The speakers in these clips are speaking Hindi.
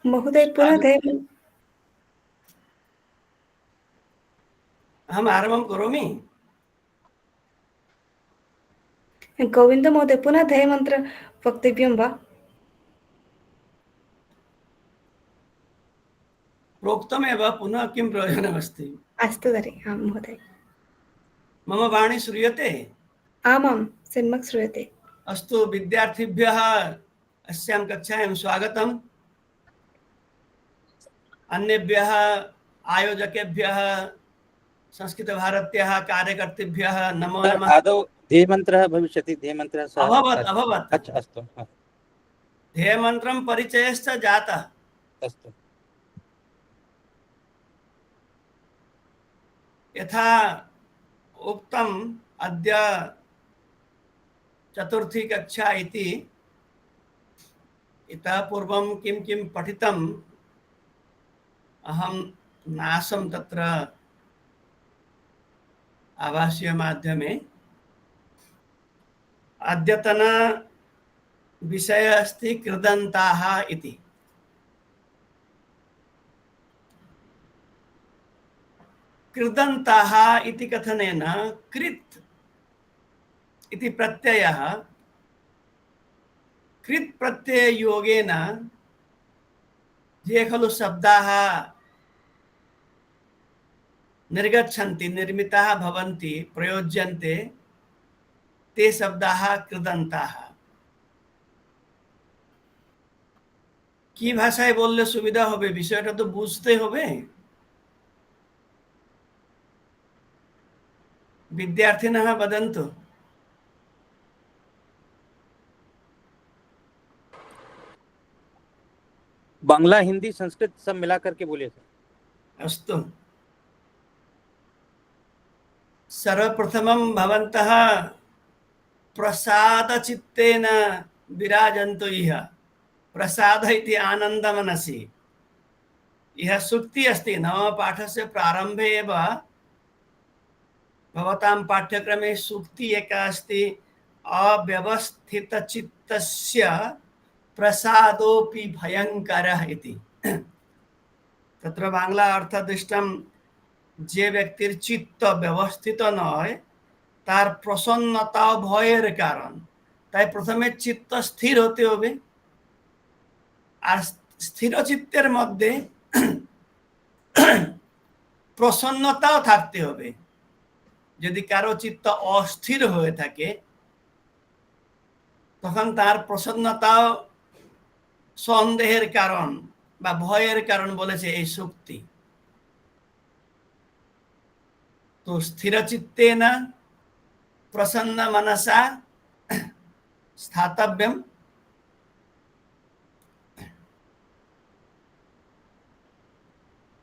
महोदय पुनः आगच्छति। अहम् आरम्भं करोमि। गोविन्दमहोदय पुनः ध्येयमन्त्रं वक्तव्यं वा? प्रोक्तमेव, पुनः किं प्रयोजनमस्ति? अस्तु तर्हि आं महोदय। मम वाणी श्रूयते? आमां सम्यक् श्रूयते। अस्तु, विद्यार्थिभ्यः अस्यां कक्षायां स्वागतम्। अन्येभ्यः आयोजकेभ्यः, संस्कृतभारत्याः कार्यकर्तृभ्यः नमो सर, नमः। आदौ ध्येयमन्त्रः भविष्यति। ध्येयमन्त्रः सः अभवत्। अच्छा, अस्तु। ध्येयमन्त्रं परिचयश्च जातः। अस्तु। यथा उक्तम्, अद्य चतुर्थी कक्षा इति। इतः पूर्वं किं किं पठितम् अहं नासं तत्र आभासीयमाध्यमे। अद्यतन विषयः अस्ति कृदन्ताः इति। कृदन्ताः इति कथनेन कृत् इति प्रत्ययः कृत् प्रत्यययोगेन ये खलु शब्दाः निर्गच्छन्ति, निर्मिताः भवन्ति, प्रयोज्यन्ते, ते शब्दाः कृदन्ताः। की भाषाয় বললে সুবিধা হবে, বিষয়টা তো বুঝতে হবে। विद्यार्थिनः वदन्तु। बांग्ला, हिंदी, संस्कृत सब मिला करके बोलिए सर। अस्तु। सर्वप्रथमं भवन्तः प्रसादचित्तेन विराजन्तु इह। प्रसाद इति आनन्दमनसि। यह सूक्ति अस्ति। नवमपाठस्य प्रारम्भे एव भवतां पाठ्यक्रमे सूक्ति एका अस्ति, अव्यवस्थितचित्तस्य प्रसादोऽपि भयङ्करः इति। तत्र बांग्ला अर्थदृष्टं, যে ব্যক্তির চিত্ত ব্যবস্থিত নয় তার প্রসন্নতা ভয়ের কারণ। তাই প্রথমে চিত্ত স্থির হতে হবে। আর স্থির চিত্তের মধ্যে প্রসন্নতাও থাকতে হবে। যদি কারো চিত্ত অস্থির হয়ে থাকে তখন তার প্রসন্নতাও সন্দেহের কারণ বা ভয়ের কারণ বলেছে এই শক্তি। तो स्थिरचित्तेन प्रसन्न मनसा स्थातव्यम्।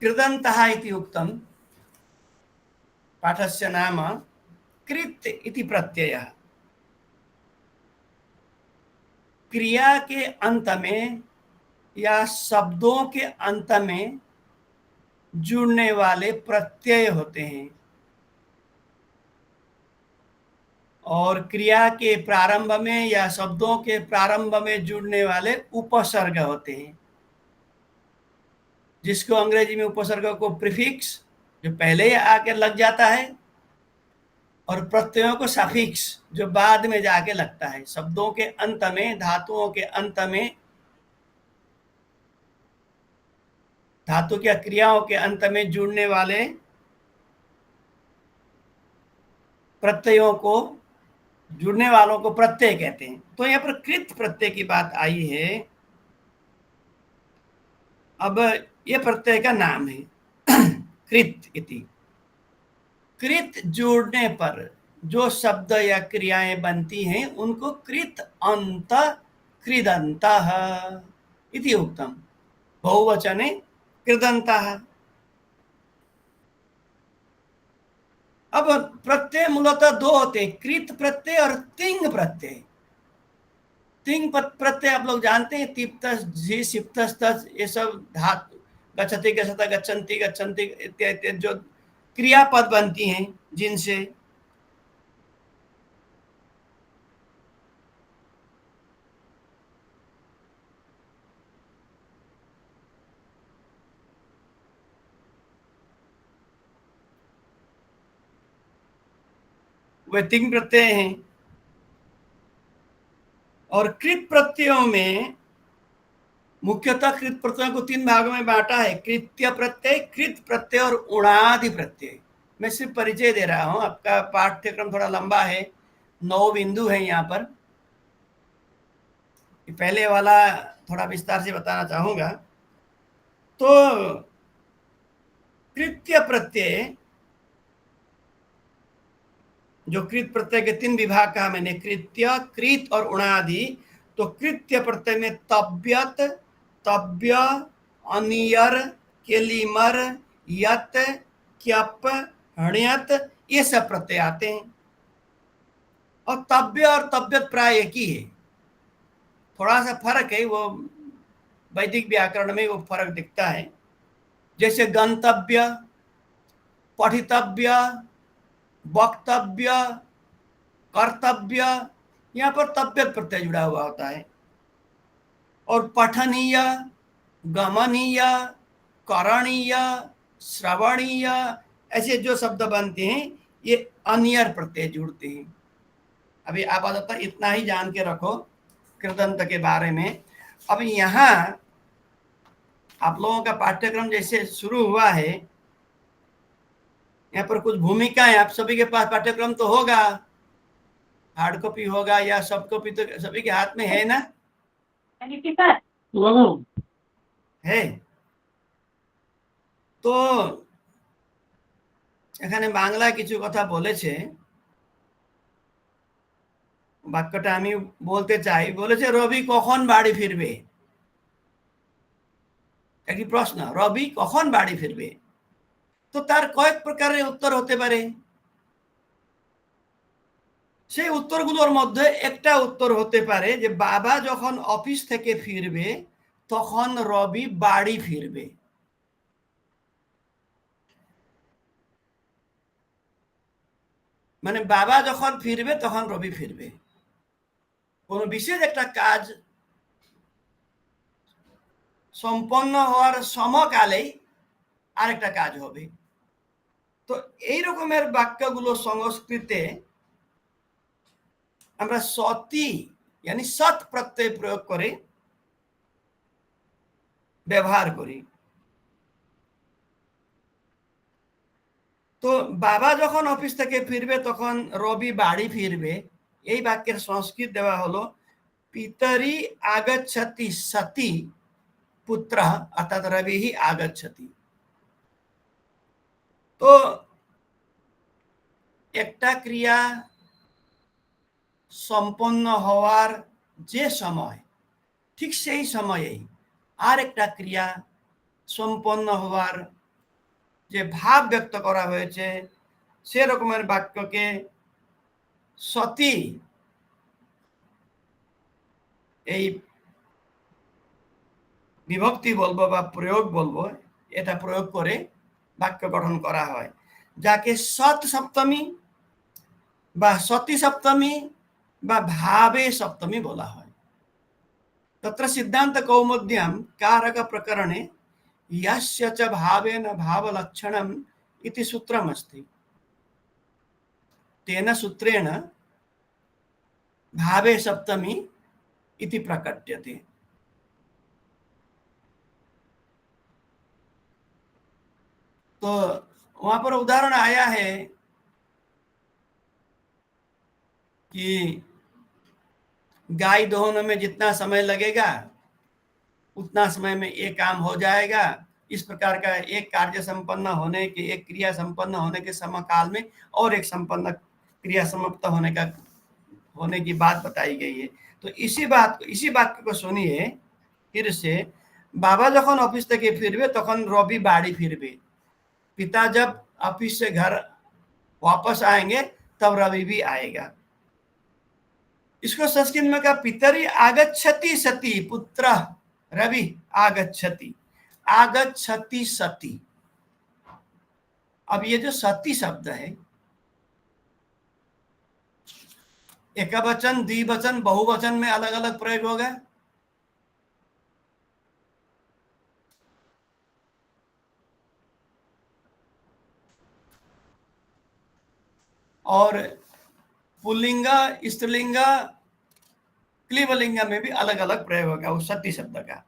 कृदन्तः इति उक्तं। पाठस्य नाम कृत् इति प्रत्ययः। क्रिया के अंत में या शब्दों के अंत में जुड़ने वाले प्रत्यय होते हैं और क्रिया के प्रारंभ में या शब्दों के प्रारंभ में जुड़ने वाले उपसर्ग होते हैं, जिसको अंग्रेजी में उपसर्ग को प्रीफिक्स, जो पहले ही आके लग जाता है, और प्रत्ययों को सफिक्स, जो बाद में जाके लगता है। शब्दों के अंत में, धातुओं के अंत में, धातु या क्रियाओं के अंत में जुड़ने वाले प्रत्ययों को, जुड़ने वालों को प्रत्यय कहते हैं। तो यहाँ पर कृत प्रत्यय की बात आई है। अब ये प्रत्यय का नाम है कृत इति। कृत जोड़ने पर जो शब्द या क्रियाएं बनती हैं उनको कृत अंत कृदन्तः इति उक्तम। बहुवचने कृदन्तः। अब प्रत्यय मूलतः दो होते हैं, कृत प्रत्यय और तिंग प्रत्यय। तिंग प्रत्यय आप लोग जानते हैं, तिप्तस, झी, सिप्तस, तस, ये सब धातु, गच्छति, गच्छता, गच्छन्ति, गच्छन्ति इत्यादि जो क्रियापद बनती हैं जिनसे। वे तिंग प्रत्यय हैं। और कृत प्रत्ययों में मुख्यतः कृत प्रत्ययों को 3 भागों में बांटा है, कृत्य प्रत्यय, कृत प्रत्यय और उणादि प्रत्यय। मैं सिर्फ परिचय दे रहा हूं, आपका पाठ्यक्रम थोड़ा लंबा है, 9 बिंदु है यहाँ पर। पहले वाला थोड़ा विस्तार से बताना चाहूंगा। तो कृत्य प्रत्यय, जो कृत प्रत्यय के 3 विभाग कहा मैंने, कृत्य, कृत और उणादि। तो कृत्य प्रत्यय में तब्यत, तब्य, अनियर, केलिमर, यत, क्यप, हण्यत, ये सब प्रत्यय आते हैं। और तब्य और तब्यत प्राय एक ही है, थोड़ा सा फर्क है, वो वैदिक व्याकरण में वो फर्क दिखता है। जैसे गंतव्य, पठितव्य, वक्तव्य, कर्तव्य, यहाँ पर तब्यत प्रत्यय जुड़ा हुआ होता है। और पठनीय, गमनीय, करणीय, श्रवणीय, ऐसे जो शब्द बनते हैं ये अनियर प्रत्यय जुड़ते हैं। अभी आपाततः इतना ही जान के रखो कृदंत के बारे में। अब यहाँ आप लोगों का पाठ्यक्रम जैसे शुरू हुआ है, यहाँ पर कुछ भूमिकाएं, आप सभी के पास पाठ्यक्रम तो होगा, हार्ड कॉपी होगा या सॉफ्ट कॉपी, तो सभी के हाथ में है ना? है। তো এখানে বাংলায় কিছু কথা বলেছে, বাক্যটা আমি বলতে চাই। বলেছে রবি কখন বাড়ি ফিরবে, একটি প্রশ্ন, রবি কখন বাড়ি ফিরবে। তো তার কয়েক প্রকারের উত্তর হতে পারে। সেই উত্তরগুলোর মধ্যে একটা উত্তর হতে পারে যে বাবা যখন অফিস থেকে ফিরবে তখন রবি বাড়ি ফিরবে। মানে বাবা যখন ফিরবে তখন রবি ফিরবে। কোনো বিশেষ একটা কাজ সম্পন্ন হওয়ার সমকালেই আরেকটা কাজ হবে। তো এই রকমের বাক্যগুলো সংস্কৃতে আমরা সতি यानी সৎ প্রত্যয় প্রয়োগ করে ব্যবহার করি। তো বাবা যখন অফিস থেকে ফিরবে তখন রবি বাড়ি ফিরবে, এই বাক্যের সংস্কৃত দেওয়া হলো পিতরি আগচ্ছতি সতি পুত্র, অর্থাৎ রবি হি আগচ্ছতি। তো একটা ক্রিয়া সম্পন্ন হওয়ার যে সময়, ঠিক সেই সময়েই আর একটা ক্রিয়া সম্পন্ন হওয়ার যে ভাব ব্যক্ত করা হয়েছে সেরকমের বাক্যকে সতি, এই বিভক্তি বলবো বা প্রয়োগ বলবো, এটা প্রয়োগ করে বাক্য গঠন করা হয়, যাকে সৎ সপ্তমী বা সতী সপ্তমী বা ভাবে সপ্তমী বলা হয়। तत्र सिद्धांत कौमुद्यां कारक प्रकरणे यस्य च भावेन भावलक्षणम् इति सूत्रमस्ति, तेन सूत्रेण भावे सप्तमी इति प्रकट्यते। तो वहां पर उदाहरण आया है कि गाय दोहने में जितना समय लगेगा उतना समय में एक काम हो जाएगा। इस प्रकार का एक कार्य संपन्न होने के, एक क्रिया संपन्न होने के समकाल में और एक संपन्न क्रिया समाप्त होने की बात बताई गई है। तो इसी वाक्य को सुनिए फिर से। बाबा जखन ऑफिस থেকে ফিরবে তখন রবি বাড়ি ফিরবে। पिता जब ऑफिस से घर वापस आएंगे तब रवि भी आएगा। इसको संस्कृत में कहा पितरी आगच्छति सती पुत्र रवि आगच्छति, आगच्छति सती। अब ये जो सती शब्द है, एकवचन, द्विवचन, बहुवचन में अलग अलग प्रयोग होगा। और पुल्लिंग, स्त्रीलिंग, क्लीबलिंग में भी अलग अलग प्रयोग होगा उस सती शब्द का।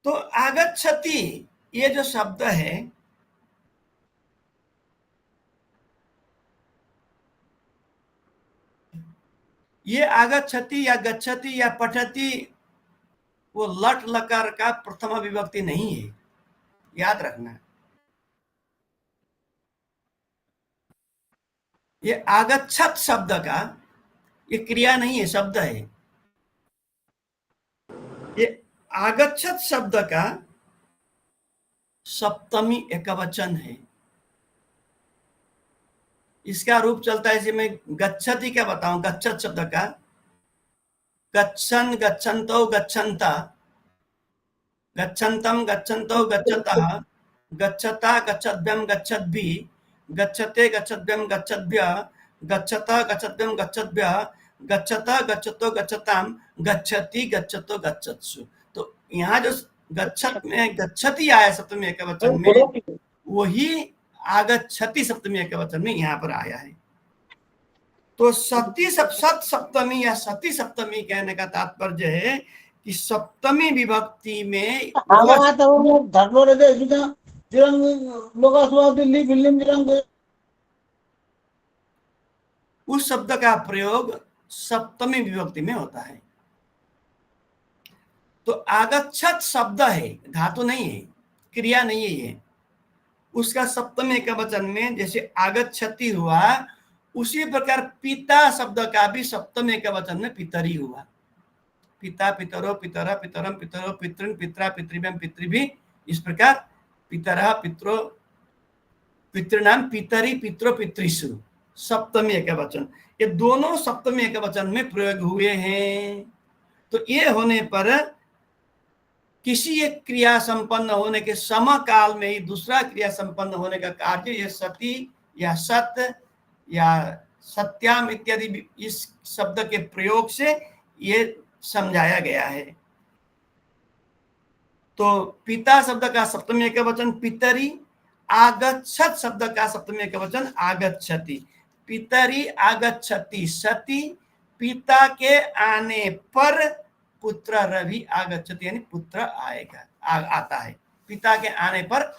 तो आगच्छति ये जो शब्द है, ये आगच्छति या गच्छति या पठति वो लट लकार का प्रथम विभक्ति नहीं है, याद रखना। ये आगच्छत शब्द का ये क्रिया नहीं है, शब्द है। ये आगच्छत शब्द का सप्तमी एकवचन है। इसका रूप चलता है, इसे मैं गच्छति क्या बताऊं, गच्छत शब्द का गच्छन, गच्छन्तो, गच्छन्ता, गच्छन्तम, गच्छन्तो, गच्छतः, गच्छता, गच्छद्भ्यम, गच्छद्भिः, गच्छते, गच्छद्भ्यम, गच्छद्भ्यः, गच्छता, गच्छद्भ्यम, गच्छद्भ्यः, गच्छता, गच्छतो, गच्छताम, गच्छति, गच्छतो, गच्छत्सु। तो यहाँ जो गच्छत में गच्छति आया सप्तमी एकवचन में, वही आगच्छति सप्तमी एकवचन में यहाँ पर आया है। तो सत सप्तमी या सती सप्तमी कहने का तात्पर्य है कि सप्तमी विभक्ति में उस शब्द का प्रयोग सप्तमी विभक्ति में होता है। तो आगच्छत शब्द है, धातु नहीं है, क्रिया नहीं है ये। उसका सप्तमी एकवचन में जैसे आगच्छति हुआ, उसी प्रकार पिता शब्द का भी सप्तमी एकवचन में पितरी हुआ। पिता, पितरो, पितरा, पितरम, पितरो, पितृन, पित्रा, पितृभ्यम, पितृभि, इस प्रकार पितरः, पितरो, पितृणाम, पितरी, पितरो, पितृषु, सप्तमी एकवचन। ये दोनों सप्तमी एकवचन में प्रयोग हुए हैं। तो ये होने पर किसी एक क्रिया संपन्न होने के समकाल में ही दूसरा क्रिया संपन्न होने का कार्य ये सती या सत या सत्याम इत्यादि इस शब्द के प्रयोग से ये समझाया गया है। तो पिता शब्द का सप्तमी एकवचन पितरी, आगच्छत शब्द का सप्तमी एकवचन आगच्छति। पितरी आगच्छति सती, पिता के आने पर पुत्र रवि आगच्छति, यानी पुत्र आएगा, आता है। पिता के आने पर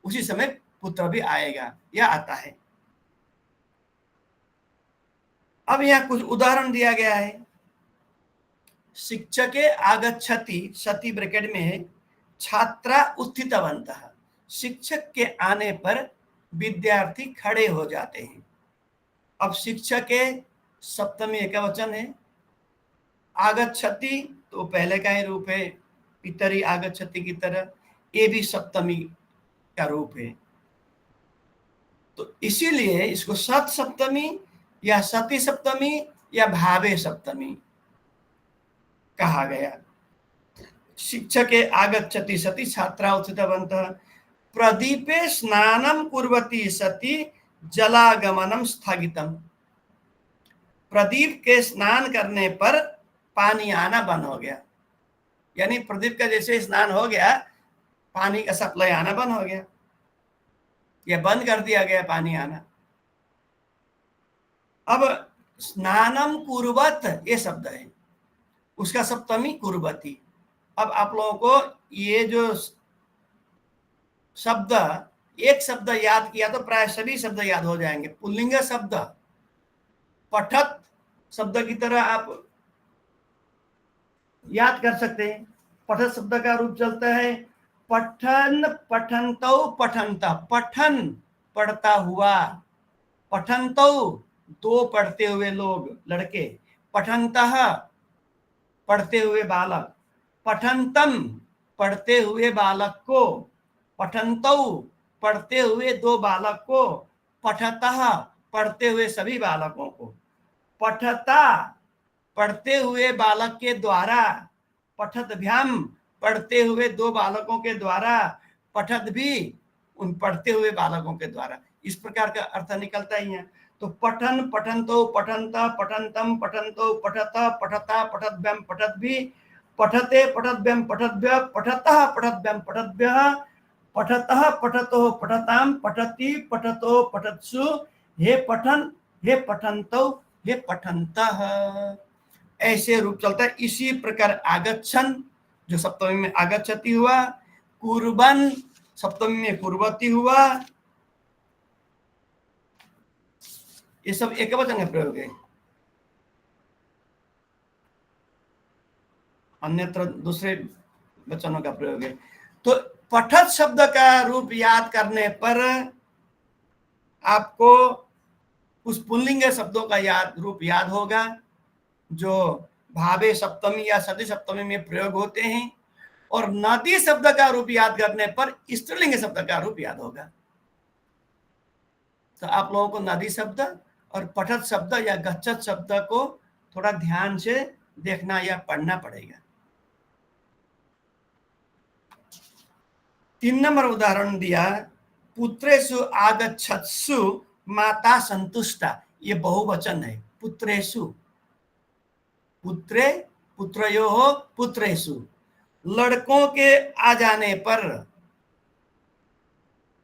उसी समय पुत्र भी आएगा या आता है। अब यहाँ कुछ उदाहरण दिया गया है। शिक्षके आगच्छति, सती ब्रैकेट में है, छात्रा उत्थितवन्तः। शिक्षक के आने पर विद्यार्थी खड़े हो जाते हैं। अब शिक्षक के सप्तमी एकवचन है, आगच्छति तो पहले का ही रूप है, पितरी आगच्छति की तरह, ये भी सप्तमी का रूप है। तो इसीलिए इसको सत सप्तमी या सती सप्तमी या भावे सप्तमी कहा गया। शिक्षके आगच्छति सती, छात्रा उत्थितवन्तः। प्रदीपे स्नानं कुर्वती सती, जलागमनम स्थगितम। प्रदीप के स्नान करने पर पानी आना बंद हो गया, यानी प्रदीप का जैसे स्नान हो गया, पानी का सप्लाई आना बंद हो गया, या बंद कर दिया गया पानी आना। अब स्नानम कुर्वत ये शब्द है, उसका सप्तमी कुर्वती। अब आप लोगों को ये जो शब्द, एक शब्द याद किया तो प्राय सभी शब्द याद हो जाएंगे। पुल्लिंग शब्द पठत शब्द की तरह आप याद कर सकते हैं। पठत शब्द का रूप चलता है पठन, पठन्तौ, पठन्ता। पठन पढ़ता हुआ, पठन्तौ दो पढ़ते हुए लोग, लड़के, पठन्तः पढ़ते हुए बालक, पठन्तम पढ़ते हुए बालक को, पठन्तौ पढ़ते हुए दो बालक को, पठतः पढ़ते हुए सभी बालकों को, पठता पढ़ते हुए बालक के द्वारा, पठतभ्याम पढ़ते हुए दो बालकों के द्वारा, पठत भी उन पढ़ते हुए बालकों के द्वारा। इस प्रकार का अर्थ निकलता ही है। तो पठन, पठन्तो, पठन्ता, पठन्तम, पठन्तो, पठता, पठता, पठतभ्याम, पठत भी, पठते पठद्भ्यम पठद्भ्य पठतः पठद्भ्यम पठद्भ्यः पठतः पठतो पठताम पठति पठतो पठत्सु हे पठन हे पठन्तौ हे पठन्तः। ऐसे रूप चलता है। इसी प्रकार आगच्छन जो सप्तमी में आगच्छति हुआ, कुर्बन सप्तमी में कुर्वती हुआ, ये सब एक वचन का प्रयोग है। अन्यत्र दूसरे वचनों का प्रयोग है। तो पठत शब्द का रूप याद करने पर आपको उस पुल्लिंग शब्दों का रूप याद होगा जो भावे सप्तमी या सती सप्तमी में प्रयोग होते हैं, और नदी शब्द का रूप याद करने पर स्त्रीलिंग शब्द का रूप याद होगा। तो आप लोगों को नदी शब्द और पठत शब्द या गच्छत शब्द को थोड़ा ध्यान से देखना या पढ़ना पड़ेगा। 3 नंबर उदाहरण दिया, पुत्रेषु आगच्छत्सु माता संतुष्टा। ये बहुवचन है, पुत्रेषु, पुत्रे पुत्रयोः पुत्रेषु, लड़कों के आ जाने पर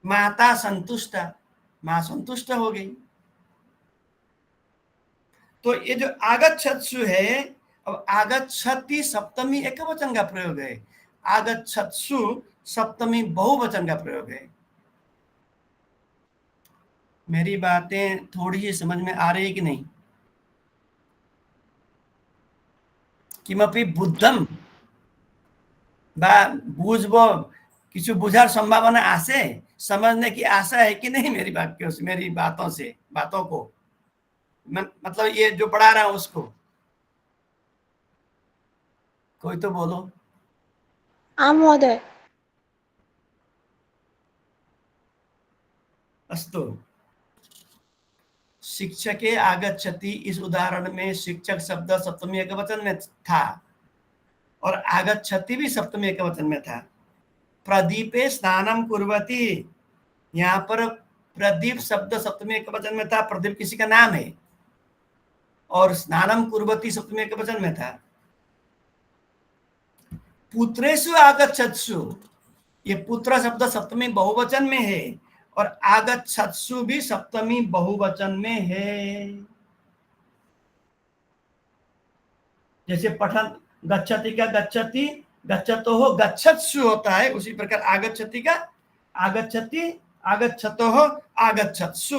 माता संतुष्टा, मां संतुष्ट हो गई। तो ये जो आगच्छत्सु है, अब आगच्छति सप्तमी एकवचन का प्रयोग है, आगच्छत्सु सप्तमी बहुवचन का प्रयोग है। मेरी बातें थोड़ी सी समझ में आ रही है कि नहीं? किमपि बुद्धम बा बुझबो किछु बुझार संभावना आसे, समझने की आशा है कि नहीं मेरी मेरी बातों को, मतलब ये जो पढ़ा रहा हूं उसको? कोई तो बोलो। आम महोदय। अस्तु। शिक्षके आगच्छति, इस उदाहरण में शिक्षक शब्द सप्तमी एकवचन में था और आगच्छति भी सप्तमी एकवचन में था। प्रदीपे स्नानम कुर्वती, यहाँ पर प्रदीप शब्द सप्तमी एकवचन में था, प्रदीप किसी का नाम है, और स्नानम कुर्वती सप्तमी एकवचन में था। पुत्रेषु आगच्छत्सु, ये पुत्र शब्द सप्तमी बहुवचन में है और आगच्छत्सु भी सप्तमी बहुवचन में है। जैसे पठन गच्छति का गच्छति, गच्छतो हो गच्छत्सु होता है, उसी प्रकार आगच्छति का आगच्छति, आगच्छतो हो आगच्छत्सु,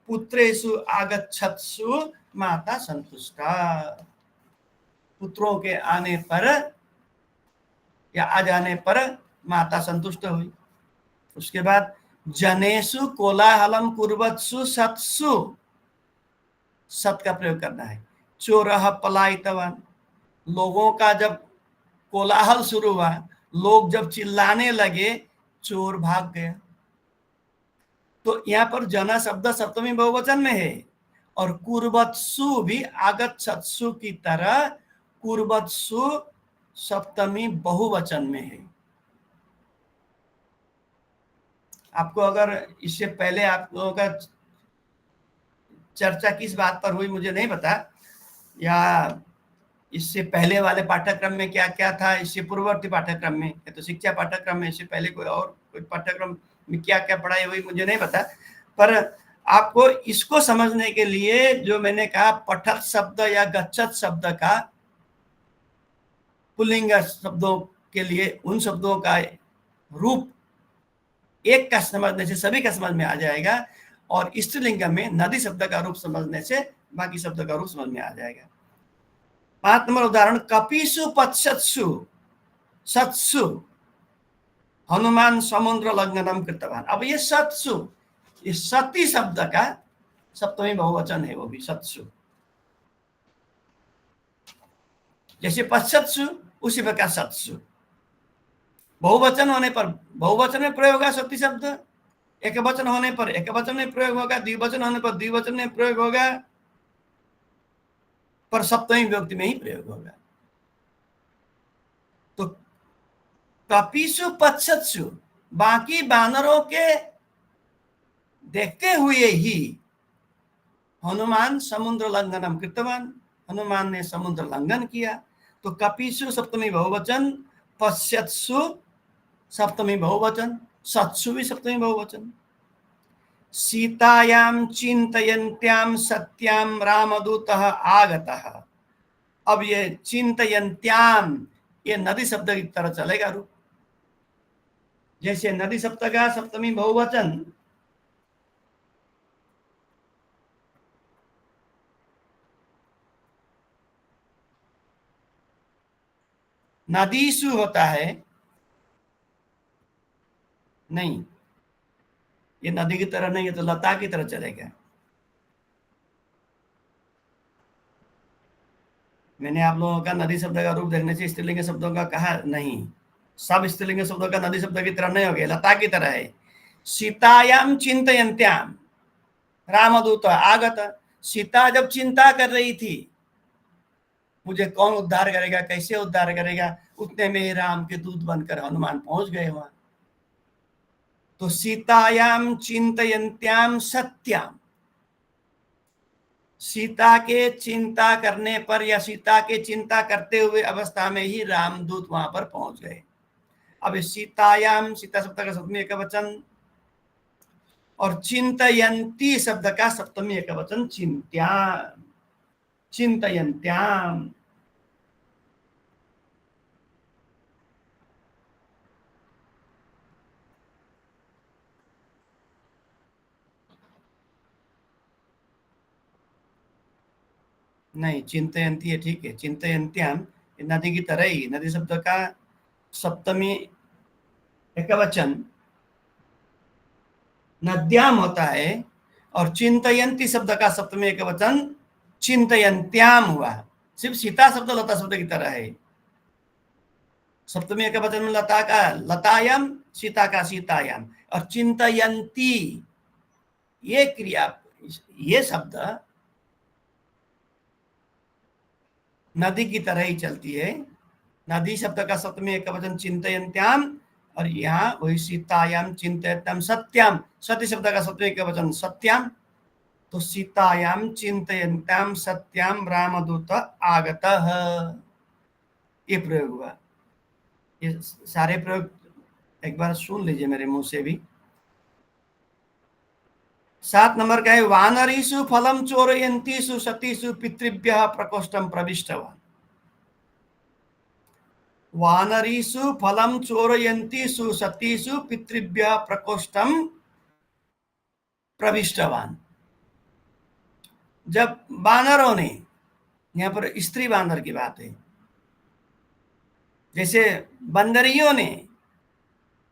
पुत्रेषु आगच्छत्सु माता संतुष्टा। पुत्रों के आने पर या आ जाने पर माता संतुष्ट हुई। उसके बाद जनेषु कोलाहलम कुर्वत्सु सत्सु, सत का प्रयोग करना है। चोरः पलायितवान्, लोगों का जब कोलाहल शुरू हुआ, लोग जब चिल्लाने लगे, चोर भाग गया। तो यहाँ पर जना शब्द सप्तमी बहुवचन में है और कुर्वत्सु भी आगच्छत्सु की तरह कुर्वत्सु सप्तमी बहुवचन में है। आपको अगर इससे पहले आप लोगों का चर्चा किस बात पर हुई मुझे नहीं पता, या इससे पहले वाले पाठ्यक्रम में क्या क्या था, इससे पूर्ववर्ती पाठ्यक्रम में या तो शिक्षा पाठ्यक्रम में, इससे पहले कोई पाठ्यक्रम में क्या क्या पढ़ाई हुई मुझे नहीं पता, पर आपको इसको समझने के लिए जो मैंने कहा पठत शब्द या गच्छत शब्द का पुल्लिंग शब्दों के लिए उन शब्दों का रूप एक का समझने से सभी का समझ में आ जाएगा, और स्त्रीलिंग में नदी शब्द का रूप समझने से बाकी शब्द का रूप समझ में आ जाएगा। 5 नंबर उदाहरण, कपिषु पश्यत्सु सत्सु हनुमान समुद्र लंघनम कृतवान। अब ये सत्सु, ये सती शब्द का सप्तमी बहुवचन है, वो भी सत्सु। जैसे पश्यत्सु उसी प्रकार सत्सु। बहुवचन होने पर बहुवचन में प्रयोग होगा सती शब्द, एक वचन होने पर एक वचन में प्रयोग होगा, द्विवचन होने पर द्विवचन में प्रयोग होगा, पर सप्तमी विभक्ति में ही प्रयोग होगा। तो कपिषु पश्यत्सु, बाकी बानरों के देखते हुए ही हनुमान समुद्र लंघनम कृतवान, हनुमान ने समुद्र लंघन किया। तो कपिसु सप्तमी बहुवचन, पश्यत्सु सप्तमी बहुवचन, सत्सु भी सप्तमी बहुवचन। सीतायां चिंतयन्त्यां सत्यां रामदूतः आगतः। अब ये चिंतयन्त्यां, ये नदी शब्द की तरह चलेगा रूप। जैसे नदी शब्द का सप्तमी बहुवचन नदीसु होता है, नहीं, ये नदी की तरह नहीं है, तो लता की तरह चलेगा। मैंने आप लोगों का नदी शब्द का रूप देखने से स्त्रीलिंग शब्दों का कहा नहीं, सब स्त्रीलिंग शब्दों का नदी शब्द की तरह नहीं हो गया, लता की तरह है। सीतायाम चिंतयन्त्याम रामदूत आगत। सीता जब चिंता कर रही थी मुझे कौन उद्धार करेगा, कैसे उद्धार करेगा, उतने में ही राम के दूत बनकर हनुमान पहुंच गए वहां। तो सीतायाम चिंतयन्त्याम सत्याम, सीता के चिंता करने पर या सीता के चिंता करते हुए अवस्था में ही रामदूत वहां पर पहुंच गए। अब सीतायाम, सीता शब्द का सप्तमी एकवचन, और चिंतयन्ती शब्द का सप्तमी एकवचन चिंत्याम, चिंतयन्त्याम। नहीं, चिंतयन्ती है, ठीक है, चिंतयन्त्याम नदी की तरह ही, नदी शब्द का सप्तमी एकवचन नद्याम होता है, और चिंतयन्ती शब्द का सप्तमी एकवचन चिंतयन्त्याम हुआ। सिर्फ सीता शब्द लता शब्द की तरह है। सप्तमी एकवचन में लता का लतायाम, सीता का सीतायाम, और चिंतयन्ती ये क्रिया, ये शब्द नदी की तरह ही चलती है। नदी शब्द का सप्तमी एकवचन चिंतयन्त्याम, और यहाँ वही सीतायाम चिंतयन्त्याम सत्याम, सती शब्द का सप्तमी एकवचन सत्याम। तो सीतायाम चिंतयन्त्याम सत्याम रामदूत आगतः, ये प्रयोग हुआ। ये सारे प्रयोग एक बार सुन लीजिए मेरे मुंह से भी। 7 नंबर का है, वानरीषु फलम चोरयन्तीषु सतीषु पितृभ्यः प्रकोष्ठं प्रविष्टवान्। वानरीषु फलम चोरयन्तीषु सतीषु पितृभ्यः प्रकोष्ठं प्रविष्टवान्। जब बानरों ने, यहाँ पर स्त्री बानर की बात है, जैसे बंदरियों ने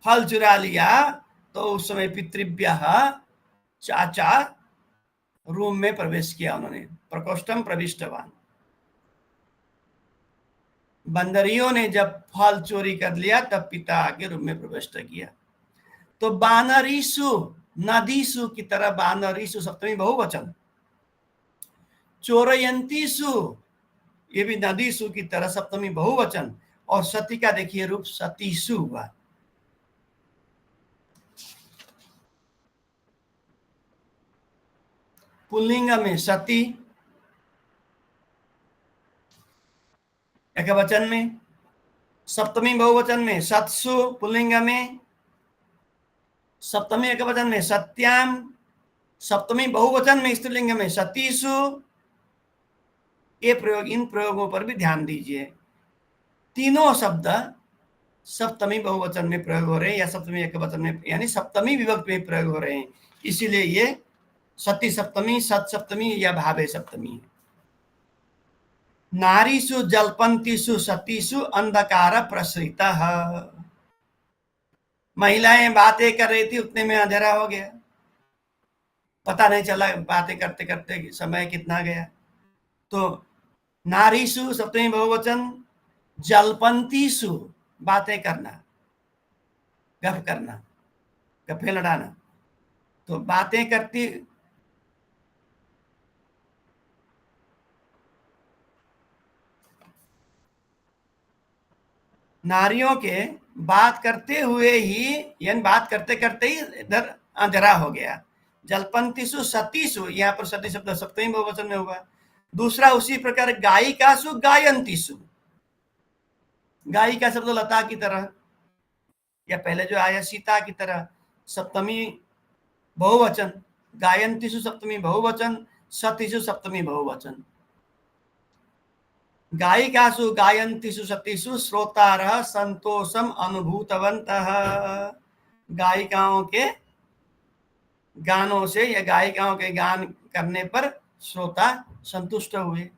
फल चुरा लिया तो उस समय पितृभ्यः चाचा रूम में प्रवेश किया, उन्होंने प्रकोष्ठम प्रविष्टवान। बंदरियों ने जब फल चोरी कर लिया तब पिता आके रूम में प्रवेश किया। तो बानरीषु, नदीसु की तरह बानरीषु सप्तमी बहुवचन, चोरयन्तीषु ये भी नदीसु की तरह सप्तमी बहुवचन, और सती का देखिए रूप सतीसु हुआ। पुल्लिंग में सती, एकवचन में, सप्तमी बहुवचन में सत्सु, पुल्लिंग में, सप्तमी एकवचन में सत्याम, सप्तमी बहुवचन में स्त्रीलिंग में सतीसु। ये प्रयोग, इन प्रयोगों पर भी ध्यान दीजिए। तीनों शब्द सप्तमी बहुवचन में प्रयोग हो रहे हैं या सप्तमी एकवचन में, यानी सप्तमी विभक्ति में प्रयोग हो रहे हैं, इसीलिए ये सती सप्तमी, सत सप्तमी या भावे सप्तमी। नारीषु जल्पन्तीषु सतीषु अंधकार प्रसृतः। महिलाएं बातें कर रही थी, उतने में अंधेरा हो गया, पता नहीं चला बातें करते करते समय कितना गया। तो नारीषु सप्तमी बहुवचन, जल्पन्तीषु बातें करना, गप करना, गप्पे लड़ाना। तो बातें करती, नारियों के बात करते हुए ही, यानी बात करते करते ही इधर अंधेरा हो गया। जल्पन्तीषु सतीषु, यहाँ पर सती शब्द सप्तमी बहुवचन में हुआ। दूसरा उसी प्रकार गायिकासु गायन्तीषु, गायी का शब्द लता की तरह, या पहले जो आया सीता की तरह। सप्तमी बहुवचन, गायन्तीषु सप्तमी बहुवचन, सतीषु सप्तमी बहुवचन। गायिकासु गायन्तीषु सतीषु श्रोतारः संतोषम अनुभूतवन्तः। गायिकाओं के गानों से या गायिकाओं के गान करने पर श्रोता संतुष्ट हुए।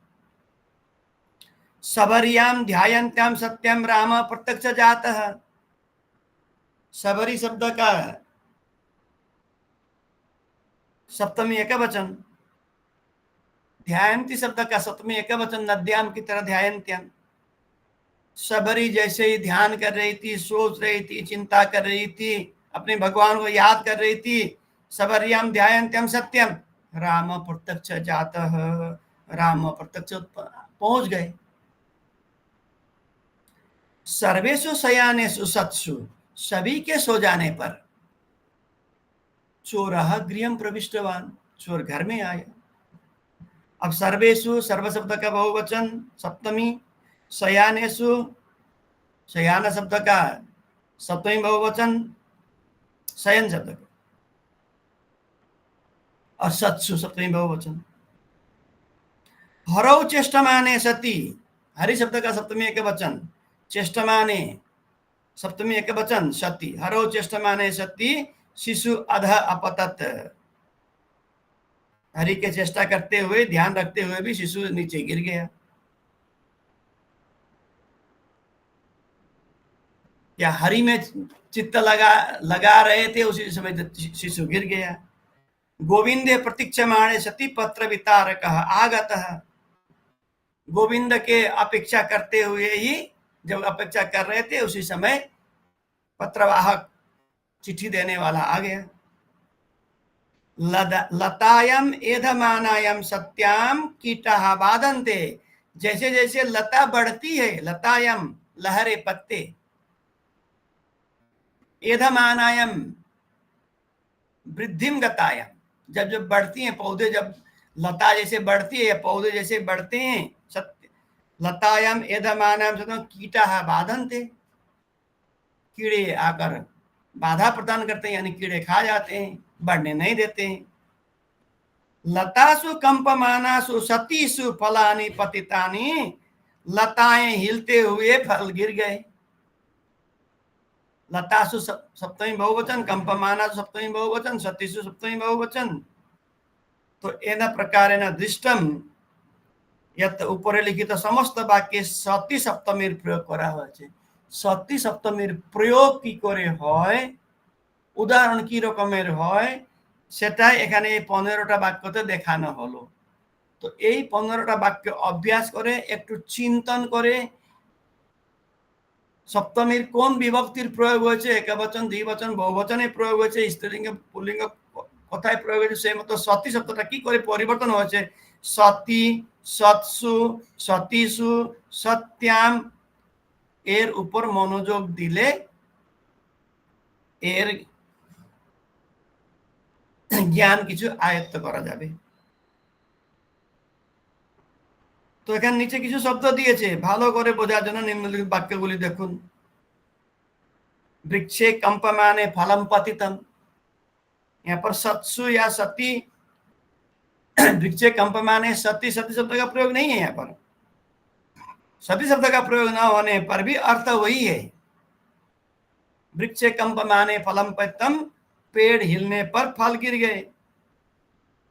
सबरियाम ध्यायन्त्याम सत्यम राम प्रत्यक्ष जातः। सबरी शब्द का सप्तमी एकवचन, ध्यायन्ती शब्द का सप्तमी एकवचन, नद्याम की तरह ध्यायन्त्याम। सबरी जैसे ही ध्यान कर रही थी, सोच रही थी, चिंता कर रही थी, अपने भगवान को याद कर रही थी। सबरियाम ध्यायन्त्याम सत्यम राम प्रत्यक्ष जातः। राम प्रत्यक्ष पहुंच गए। सर्वेषु शयानेषु सत्सु, सभी के सो जाने पर। चोरः गृहं प्रविष्टवान, चोर घर में आया। अब सर्वेषु सर्व शब्द का बहुवचन सप्तमी, शयानेषु शयान शब्द का सप्तमी बहुवचन शयन शब्द का, और सत्सु सप्तमी बहुवचन। हरौ चेष्टमाने सती, हरि शब्द का सप्तमी एकवचन, चेष्टमाने सप्तमी एकवचन सती। हरौ चेष्टमाने सती शिशु अधः अपतत। हरि के चेष्टा करते हुए, ध्यान रखते हुए भी शिशु नीचे गिर गया। या हरि में चित्त लगा रहे थे, उसी समय शिशु गिर गया। गोविंदे प्रतीक्षमाणे सती पत्र वितारकः आगतः। गोविंद के अपेक्षा करते हुए ही, जब अपेक्षा कर रहे थे उसी समय पत्रवाहक चिट्ठी देने वाला आ गया। लतायम एधमानायम सत्याम कीटः बाधन्ते। जैसे जैसे लता बढ़ती है, लतायम लहरे पत्ते, एधमानायम वृद्धिम गतायम, जब जब बढ़ती हैं पौधे, जब लता जैसे बढ़ती है, पौधे जैसे बढ़ते हैं, सत्य लतायम एधमानायम सत्याम कीटः बाधन्ते। कीड़े आकर बाधा प्रदान करते हैं, यानी कीड़े खा जाते हैं, बढ़ने नहीं देते हैं। लतासु कंपमानासु सतीसु फलानि पतितानि। लताएं हिलते हुए फल गिर गए। लतासु सप्तमी बहुवचन, कंपमानासु सप्तमी बहुवचन, सतीसु सप्तमी बहुवचन। तो एन प्रकारेण दृष्टम यत् उपरे लिखित समस्त वाक्ये सती सप्तमीर प्रयोग करा হয়েছে। सती सप्तमीर प्रयोग की करे হয়, উদাহরণ কি রকমের হয়, সেটাই এখানে এই 15টা বাক্যতে দেখানো হলো। তো এই 15টা বাক্য অভ্যাস করে, একটু চিন্তন করে, সপ্তমীর কোন বিভক্তির প্রয়োগ হয়েছে, একবচন দ্বিবচন বহুবচনে প্রয়োগ হয়েছে, স্ত্রীলিঙ্গ পুল্লিঙ্গ কোথায় প্রয়োগ হয়েছে, সেই মতো সতী শব্দটা কি করে পরিবর্তন হয়েছে, সতী, সৎসু, সতীসু, সত্যাম, এর উপর মনোযোগ দিলে এর জ্ঞান কিছু আয়ত্ত করা যাবে। তো এখানে নিচে কিছু শব্দ দিয়েছে, ভালো করে বোঝার জন্য নিম্নলিখিত বাক্যগুলি দেখুন। वृक्षे कंपमाने फलम पतितम, यहाँ पर सत्सु या सती, वृक्षे कंपमाने सती, सती शब्द का प्रयोग नहीं है। यहाँ पर सती शब्द का प्रयोग न होने पर भी अर्थ वही है। वृक्षे कंपमाने फलम पतितम, पेड़ हिलने पर फल गिर गए।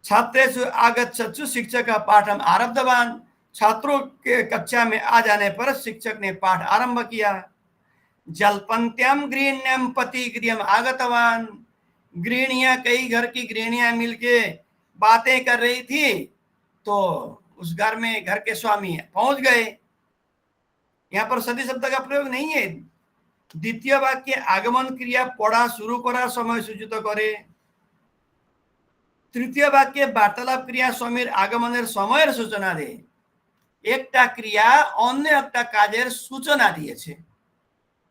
छात्रेषु आगच्छत्सु शिक्षक पाठम आरब्धवान, छात्रों के कक्षा में आ जाने पर शिक्षक ने पाठ आरंभ किया। जलपंत्यम गृहिण्यम पति गृहम आगतवान, गृहिणियां, कई घर की गृहिणियां मिलके बातें कर रही थी, तो उस घर में घर के स्वामी पहुंच गए। यहाँ पर सती शब्द का प्रयोग नहीं है। द्वितीय वाक्य आगमन क्रिया पढ़ा शुरू करा समय सूचित करे। तृतीय वाक्य वार्तालाप क्रिया स्वामीर आगमনের সময়ের সূচনা দেয়। একটা ক্রিয়া অন্য একটা কাজের সূচনা দিয়েছে।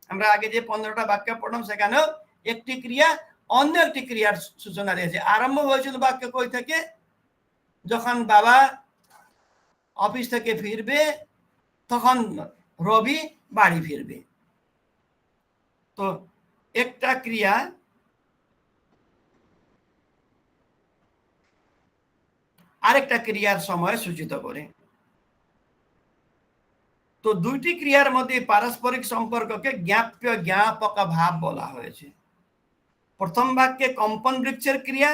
আমরা আগে যে 15টা বাক্য পড়লাম, সেখানেও একটি ক্রিয়া অন্য একটি ক্রিয়ার সূচনা দিয়েছে। আরম্ভ হয়েছিল বাক্য কই থেকে, যখন বাবা অফিস থেকে ফিরবে, তখন রবি বাড়ি ফিরবে। তো একটা ক্রিয়া আরেকটা ক্রিয়ার সময় সূচিত করে। তো দুইটি ক্রিয়ার মধ্যে পারস্পরিক সম্পর্ককে জ্ঞাপ্য জ্ঞাপক ভাব বলা হয়েছে। প্রথম বাক্যে কম্পন বৃক্ষের ক্রিয়া,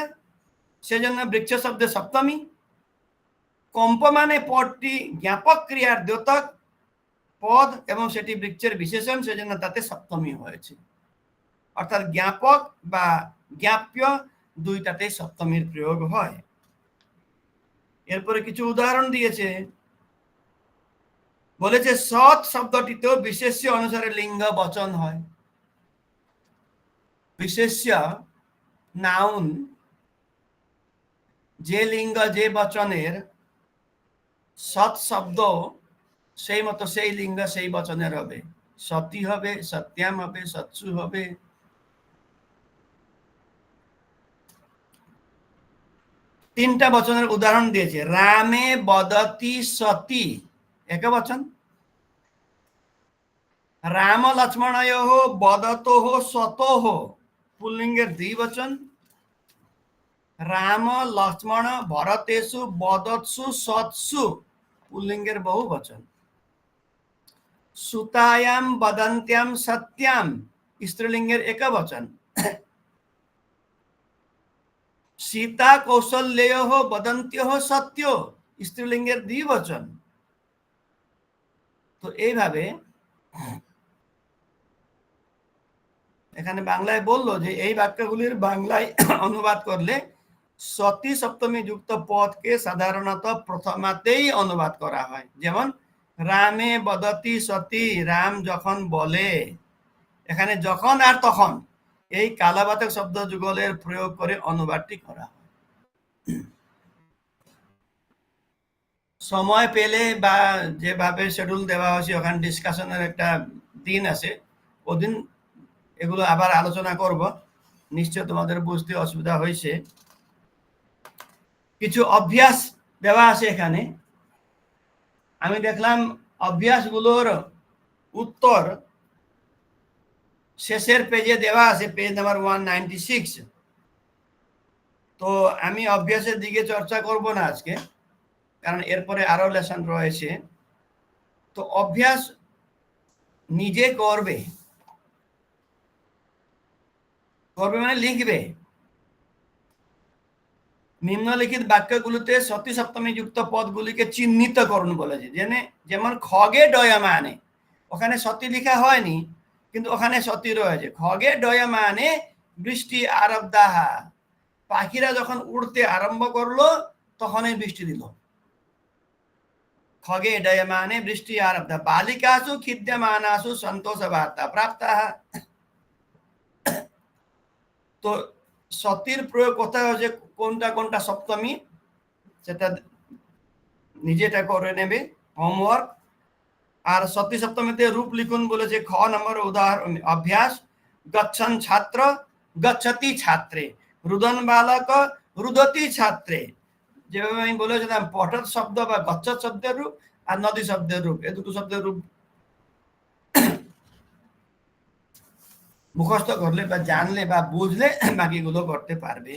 সেজন্য বৃক্ষ শব্দে সপ্তমী। কম্প মানে পদটি জ্ঞাপক ক্রিয়ার দ্যোতক পদ এবং সেটি বৃক্ষের বিশেষণ, সেজন্য তাতে সপ্তমী হয়েছে। অর্থাৎ জ্ঞাপক বা জ্ঞাপ্য দুইটাতে সপ্তমীর প্রয়োগ হয়। এরপরে কিছু উদাহরণ দিয়েছে, বলেছে সৎ শব্দটিতেও বিশেষ্য অনুসারে লিঙ্গ বচন হয়। বিশেষ্য নাউন যে লিঙ্গ যে বচনের সৎ শব্দ সেই মতো সেই লিঙ্গ সেই বচনের হবে। সতী হবে, সত্যাম হবে, সৎসু হবে। তিনটা বচনের উদাহরণ দিয়েছে। রামে বদতি সতী একবচন, রাম লক্ষ্মণয়োঃ বদতোঃ সতোঃ পুল্লিঙ্গের দ্বিবচন, রাম লক্ষ্মণ ভরতেষু বদৎসু সৎসু পুল্লিঙ্গের বহুবচন, সুতায়াম বদন্ত্যাম সত্যাম স্ত্রীলিঙ্গের একবচন, সীতা কৌশল্যয়োঃ বদন্ত্যোঃ সত্য স্ত্রীলিঙ্গের দ্বিবচন। তো এইভাবে এখানে বাংলায় বললো যে এই বাক্যগুলির বাংলায় অনুবাদ করলে সতী সপ্তমী যুক্ত পদকে সাধারণত প্রথমাতেই অনুবাদ করা হয়। যেমন রামে বদতি সতী, রাম যখন বলে, এখানে যখন আর তখন এই কালাবাচক শব্দ যুগলের প্রয়োগ করে অনুবাদটি করা হয়। সময় পেলে বা যেভাবে শিডিউল দেওয়া হয়েছে ওখানে ডিসকাশনের একটা দিন আছে, ওদিন এগুলো আবার আলোচনা করব। নিশ্চয় তোমাদের বুঝতে অসুবিধা হয়েছে। কিছু অভ্যাস দেওয়া আছে এখানে। আমি দেখলাম অভ্যাসগুলোর উত্তর শেষের পেজে দেওয়া আছে, পেজ নাম্বার 196। তো আমি অভ্যাসের দিকে চর্চা করব না আজকে, কারণ এরপরে আরো লেসন রয়েছে। তো অভ্যাস নিজে করবে, করবে মানে লিখবে। নিম্নলিখিত বাক্যগুলোতে সতী সপ্তমী যুক্ত পদগুলিকে চিহ্নিত করুন বলেছে। যেমন খগে ডয়মানে, ওখানে সতী লেখা হয়নি কিন্তু ওখানে সতী রয়েছে। খগে ডয়মানে বৃষ্টি আরব্ধাহা, পাখিরা যখন উড়তে আরম্ভ করলো তখনই বৃষ্টি দিল। খগে ডয়মানে বৃষ্টি আরব্ধা, বালিকাসু খিদ্যমানাসু সন্তোষ বার্তা প্রাপ্তা। তো সতীর প্রয়োগ কোথায় হচ্ছে, কোনটা কোনটা সপ্তমী, সেটা নিজেটা করে নেবে হোমওয়ার্ক। আর সতী সপ্তমীতে রূপ লিখুন বলেছে। খ নম্বর উদাহরণ অভ্যাস, গচ্ছন ছাত্র গচ্ছতি ছাত্রে, রুদন বালক রুদতি ছাত্রে। যেভাবে আমি বলেছিলাম পঠত শব্দ বা গচ্ছত শব্দের রূপ আর নদী শব্দের রূপ, এই দুটো শব্দের রূপ মুখস্থ করলে বা জানলে বা বুঝলে বাকিগুলো করতে পারবে।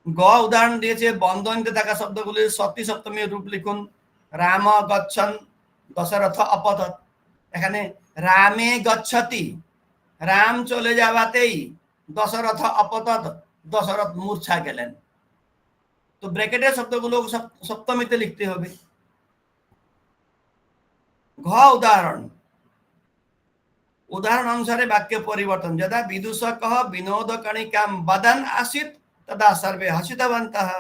গ উদাহরণ দিয়েছে, বন্ধনীতে থাকা শব্দগুলির সতী সপ্তমীর রূপ লিখুন। রাম গচ্ছন দশরথ অপতত, এখানে রামে গচ্ছতি, রাম চলে যাওয়াতেই দশরথ অপতত, দশরথ মূর্ছা গেলেন। তো ব্র্যাকেটের শব্দগুলো সপ্তমীতে লিখতে হবে। ঘ উদাহরণ, উদাহরণ অনুসারে বাক্য পরিবর্তন। যদা বিদূষক বিনোদ কণিকাম বদন আসিত তদা সর্বে হসিতবন্তঃ।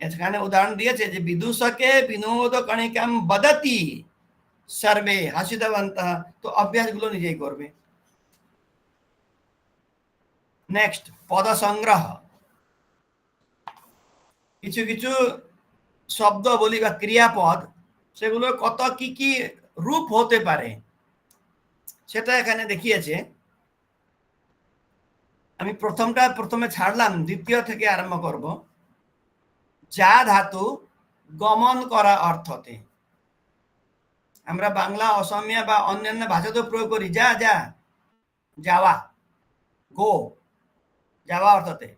এখানে উদাহরণ দিয়েছে যে বিদূষকে বিনোদ কণিকাম বদতি সর্বে হসিতবন্তঃ। তো অভ্যাসগুলো নিজেই করবে। নেক্সট পদ সংগ্রহ। কিছু কিছু শব্দ বলি বা ক্রিয়াপদ, সেগুলো কত কি কি রূপ হতে পারে সেটা এখানে দেখিয়েছে। আমি প্রথমে ছাড়লাম, দ্বিতীয় থেকে আরম্ভ করব। যা ধাতু গমন করা অর্থতে। আমরা বাংলা, অসমিয়া বা অন্যান্য ভাষাতেও প্রয়োগ করি যা যা, যাওয়া, গো, যাওয়া অর্থতে।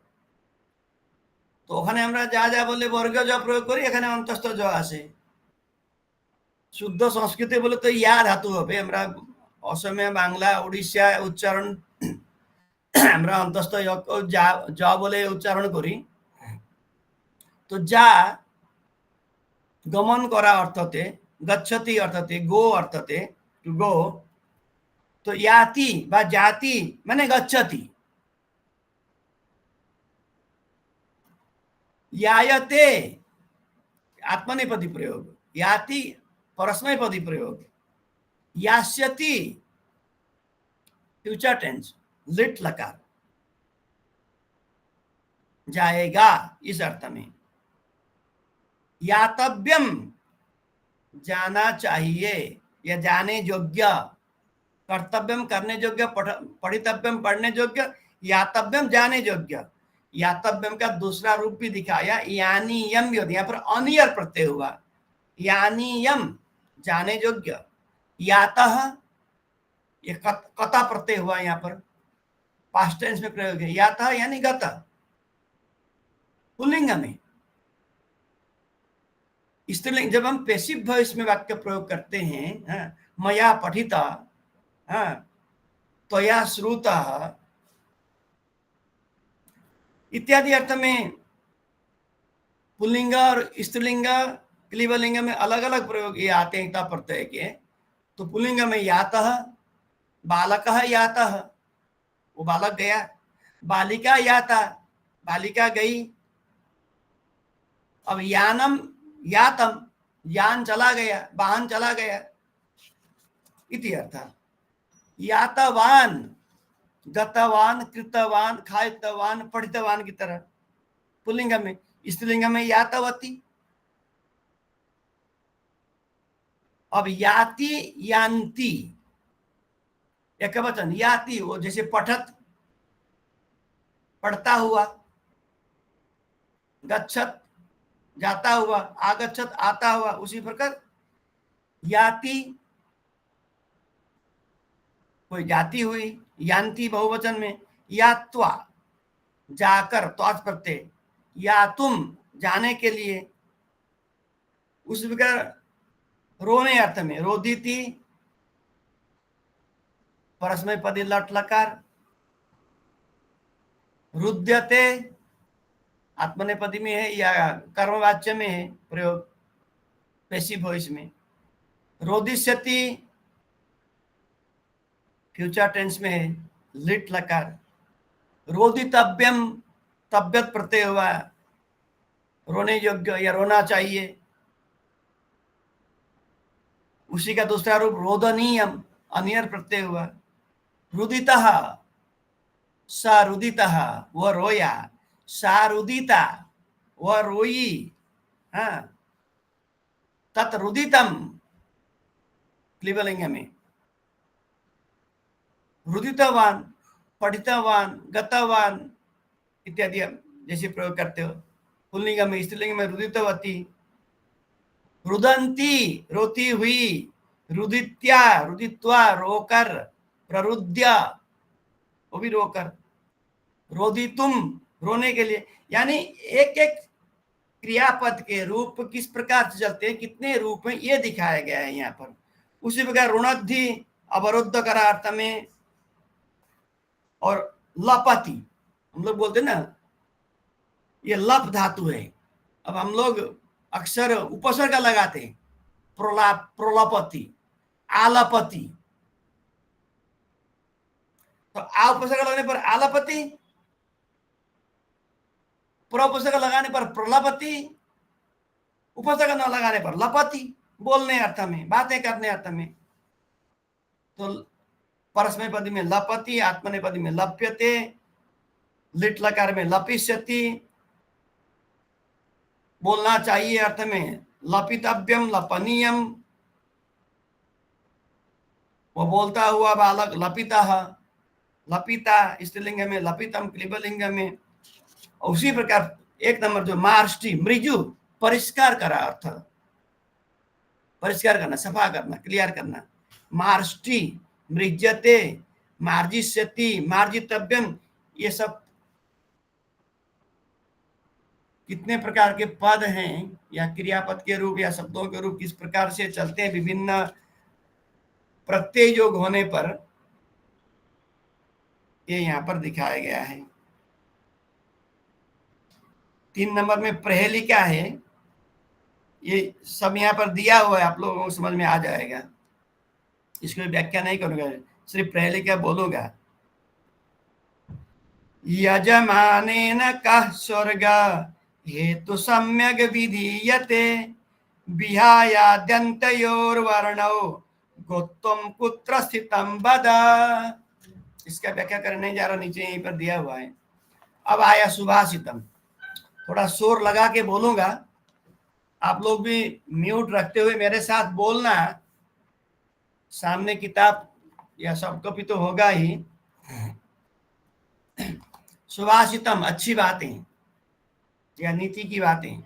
তো ওখানে আমরা যা যা বলে বর্গীয় জ প্রয়োগ করি, এখানে অন্তস্থ জ আসে। শুদ্ধ সংস্কৃতে বলে তো ইয়া ধাতু হবে। আমরা অসমিয়া, বাংলা, উড়িষ্যা উচ্চারণ আমরা অন্তস্থ যা জ বলে উচ্চারণ করি। তো যা গমন করা অর্থতে, গচ্ছতি অর্থতে, গো অর্থতে, টু গো। তো ইয়াতি বা জাতি মানে গচ্ছতি। यायते आत्मनेपदी प्रयोग, याति परस्मैपदी प्रयोग, यास्यति फ्यूचर टेंस लिट लकार, जाएगा इस अर्थ में। यातव्यम जाना चाहिए या जाने योग्य, कर्तव्यम करने योग्य, पठितव्यम पढ़ने योग्य, यातव्यम जाने योग्य। यातव्यम का दूसरा रूप भी दिखाया, यानीयम। यहाँ पर अनियर प्रत्यय हुआ, यानीयम जाने योग्य। यातः ये कता प्रत्यय हुआ, यहाँ पर पास्ट टेंस में प्रयोग है। यातः यानी गत, पुल्लिंग में। स्त्रीलिंग जब हम पैसिव वॉइस में वाक्य प्रयोग करते हैं, मया पठिता, त्वया श्रुता इत्यादि अर्थ में पुल्लिंग और स्त्रीलिंग, क्लीबलिंग में अलग अलग प्रयोग ये आते हैं एकता प्रत्यय के। तो पुल्लिंग में यातः, बालकः यातः, वो बालक गया। बालिका याता, बालिका गई। अब यानम यातम, यान चला गया, वाहन चला गया इति अर्थ। यातवान, गतवान, कृतवान, खायतवान, पठितवान की तरह पुल्लिंग में। स्त्रीलिंग में यातवती। अब याति यान्ति एक वचन, याति वो जैसे पठत पढ़ता हुआ, गच्छत जाता हुआ, आगच्छत आता हुआ, उसी प्रकार याति कोई जाती हुई, यान्ति बहुवचन में। यात्वा जाकर, त्वाच प्रत्यय। या तुम जाने के लिए, उस प्रकार रोने अर्थ में रोदिति, परस्मैपदी लट लकार। रुद्यते आत्मनेपदी में है या कर्मवाच्य में है प्रयोग, पैसिव वॉइस में। रोदिष्यति फ्यूचर टेंस में है, लिट लकार। रोदितव्यम, तब्यत प्रत्यय हुआ, रोने योग्य या रोना चाहिए। उसी का दूसरा रूप रोदनीयम, अनियर प्रत्यय हुआ। रुदितः, सा रुदितः वह रोया, सा रुदिता वह रोई। तत् रुदितम क्लीबलिंग में। रुदितवान, पठितवान, गतवान इत्यादि जैसे प्रयोग करते हो। पुल्लिंग में, स्त्रीलिंग में रुदितवती। रुदंती रोती हुई, रुदित्या रुदित्वा रोकर, प्ररुद्य वो भी रोकर। रोदितुम रोने के लिए। यानी एक एक क्रियापद के रूप किस प्रकार से चलते हैं, कितने रूप में, ये दिखाया गया है यहाँ पर। उसी प्रकार रुणद्धि अवरुद्ध करा अर्थ में। और लपति हम लोग बोलते ना, ये लप धातु है। अब हम लोग अक्सर उपसर्ग लगाते हैं, प्रोलाप, प्रोलपति, आलपति। तो आ उपसर्ग लगाने पर आलपति, उपसर्ग लगाने पर प्रलपति, उपसर्ग न लगाने पर लपति, बोलने अर्थ में, बातें करने अर्थ में। तो परस्मैपदी में लपति, आत्मनेपदी में लप्यते, लिट लकार में लपिष्यति, बोलना चाहिए अर्थ में लपितव्यम, लपनीयम, वो बोलता हुआ बालक लपितः, लपिता स्त्रीलिंग में, लपितम क्लीबलिंग में। उसी प्रकार एक नंबर जो मार्ष्टि, मृजु परिष्कार करा, अर्थ परिष्कार करना, सफा करना, क्लियर करना। मार्ष्टि, मृज्यते, मार्जिष्यति, मार्जितव्यम, ये सब कितने प्रकार के पद हैं या क्रियापद के रूप या शब्दों के रूप किस प्रकार से चलते हैं विभिन्न प्रत्यय योग होने पर, ये यहाँ पर दिखाया गया है। 3 नंबर में प्रहेलिका है, ये सब यहाँ पर दिया हुआ है, आप लोगों को समझ में आ जाएगा, इसको व्याख्या नहीं करूंगा, सिर्फ प्रहेलिका बोलूंगा। यजमानेन कः स्वर्ग हेतु सम्यग् विधीयते विहायाद्यन्तयोर्वर्णौ गोत्वं कुत्र स्थितं वद। इसका व्याख्या करने नहीं जा रहा, नीचे यहीं पर दिया हुआ है। अब आया सुभाषितम, थोड़ा शोर लगा के बोलूंगा, आप लोग भी म्यूट रखते हुए मेरे साथ बोलना। सामने किताब या सब कॉपी तो होगा ही। सुभाषितम, अच्छी बातें या नीति की बातें।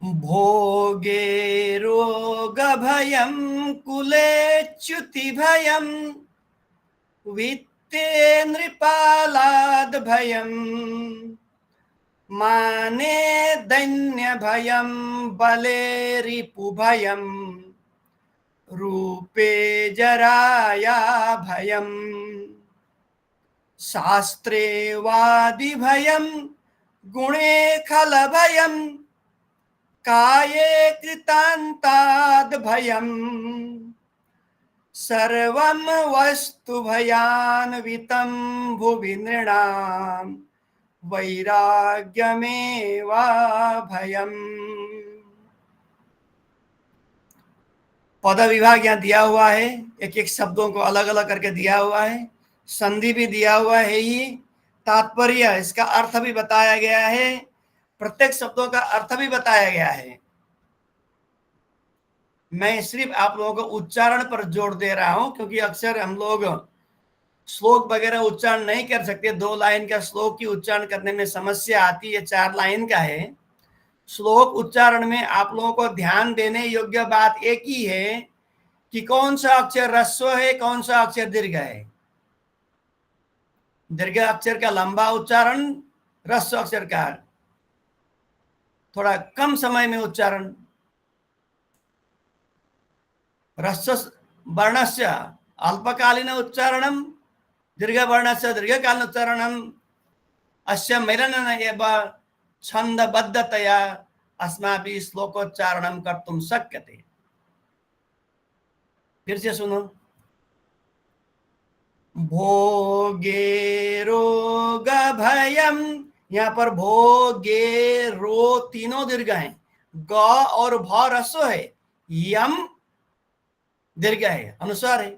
भोगे रोग भयं कुले च्युति भयं वित्ते नृपालाद भयं माने दैन्य भयं बले रिपु भयं रूपे जराया भयं शास्त्रे वादि भयं गुणे खल भयं काये कृतान्ताद् भयं सर्वं वस्तु भयान्वितं भुवि नृणां वैराग्यमेवा भयम्। पद विभाग यहाँ दिया हुआ है, एक एक शब्दों को अलग अलग करके दिया हुआ है, संधि भी दिया हुआ है ही, तात्पर्य इसका अर्थ भी बताया गया है, प्रत्येक शब्दों का अर्थ भी बताया गया है। मैं सिर्फ आप लोगों को उच्चारण पर जोर दे रहा हूं, क्योंकि अक्सर हम लोग श्लोक वगैरह उच्चारण नहीं कर सकते। 2 लाइन का श्लोक की उच्चारण करने में समस्या आती है, 4 लाइन का है। श्लोक उच्चारण में आप लोगों को ध्यान देने योग्य बात एक ही है कि कौन सा अक्षर ह्रस्व है, कौन सा अक्षर दीर्घ है। दीर्घ अक्षर का लंबा उच्चारण, ह्रस्व अक्षर का थोड़ा कम समय में उच्चारण। ह्रस्व वर्णस्य अल्पकालीन उच्चारणं, दीर्घ वर्णस्य दीर्घकालीन उच्चारणं। अस्य मेलनेन एव छन्दबद्धतया अस्माभिः श्लोकोच्चारणं कर्तुं शक्यते। फिर से सुनो। भोगे रोग भयं, यहाँ पर भोगे रो तीनों दीर्घ हैं, ग और भ ह्रस्व है, यम दीर्घ है, अनुस्वार है,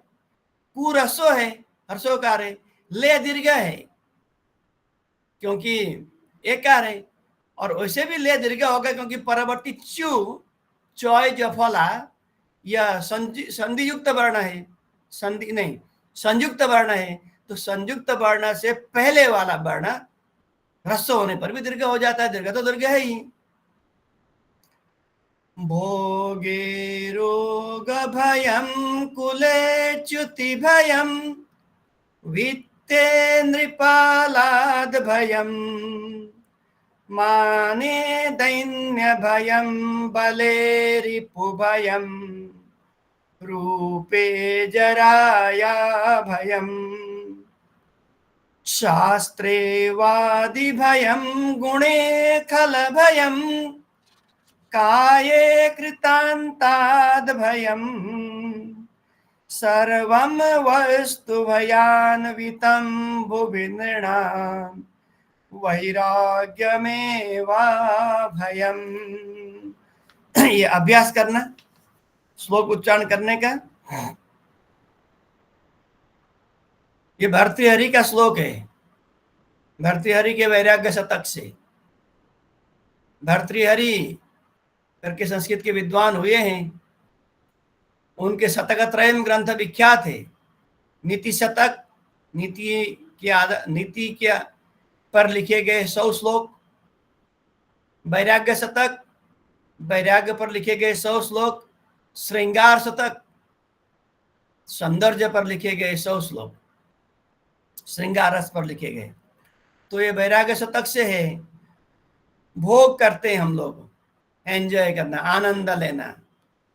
कु ह्रस्व है, हर्षोकार है, ले दीर्घ है क्योंकि एकार है, और वैसे भी ले दीर्घ होगा क्योंकि परवर्ती चु चौय जफला यह संधि युक्त वर्ण है, संधि नहीं संयुक्त वर्ण है, तो संयुक्त वर्ण से पहले वाला वर्ण ह्रस्व होने पर भी दीर्घ हो जाता है, दीर्घ तो दीर्घ है ही। भोगे रोग भयं कुले च्युति भयं वित्ते नृपालाद भयं माने दैन्य भयं बले रिपु भयं रूपे जराया भयं शास्त्रे वादि भयं गुणे खल भयं काये कृतान्ताद् भयं सर्वं वस्तु भयान्वितं भुवि नृणां वैराग्यमेवाभयम्। ये अभ्यास करना श्लोक उच्चारण करने का। ये भर्तृहरि का श्लोक है, भर्तृहरि के वैराग्य शतक से। भर्तृहरि करके संस्कृत के विद्वान हुए हैं, उनके शतकत्रयम् ग्रंथ विख्यात है। नीति शतक, नीति के पर लिखे गए 100 श्लोक, वैराग्य शतक, वैराग्य पर लिखे गए 100 श्लोक, श्रृंगार शतक, सौंदर्य पर लिखे गए 100 श्लोक, श्रृंगार रस पर लिखे गए। तो ये वैराग्य शतक से है। भोग करते हैं हम लोग, एंजॉय करना, आनंद लेना,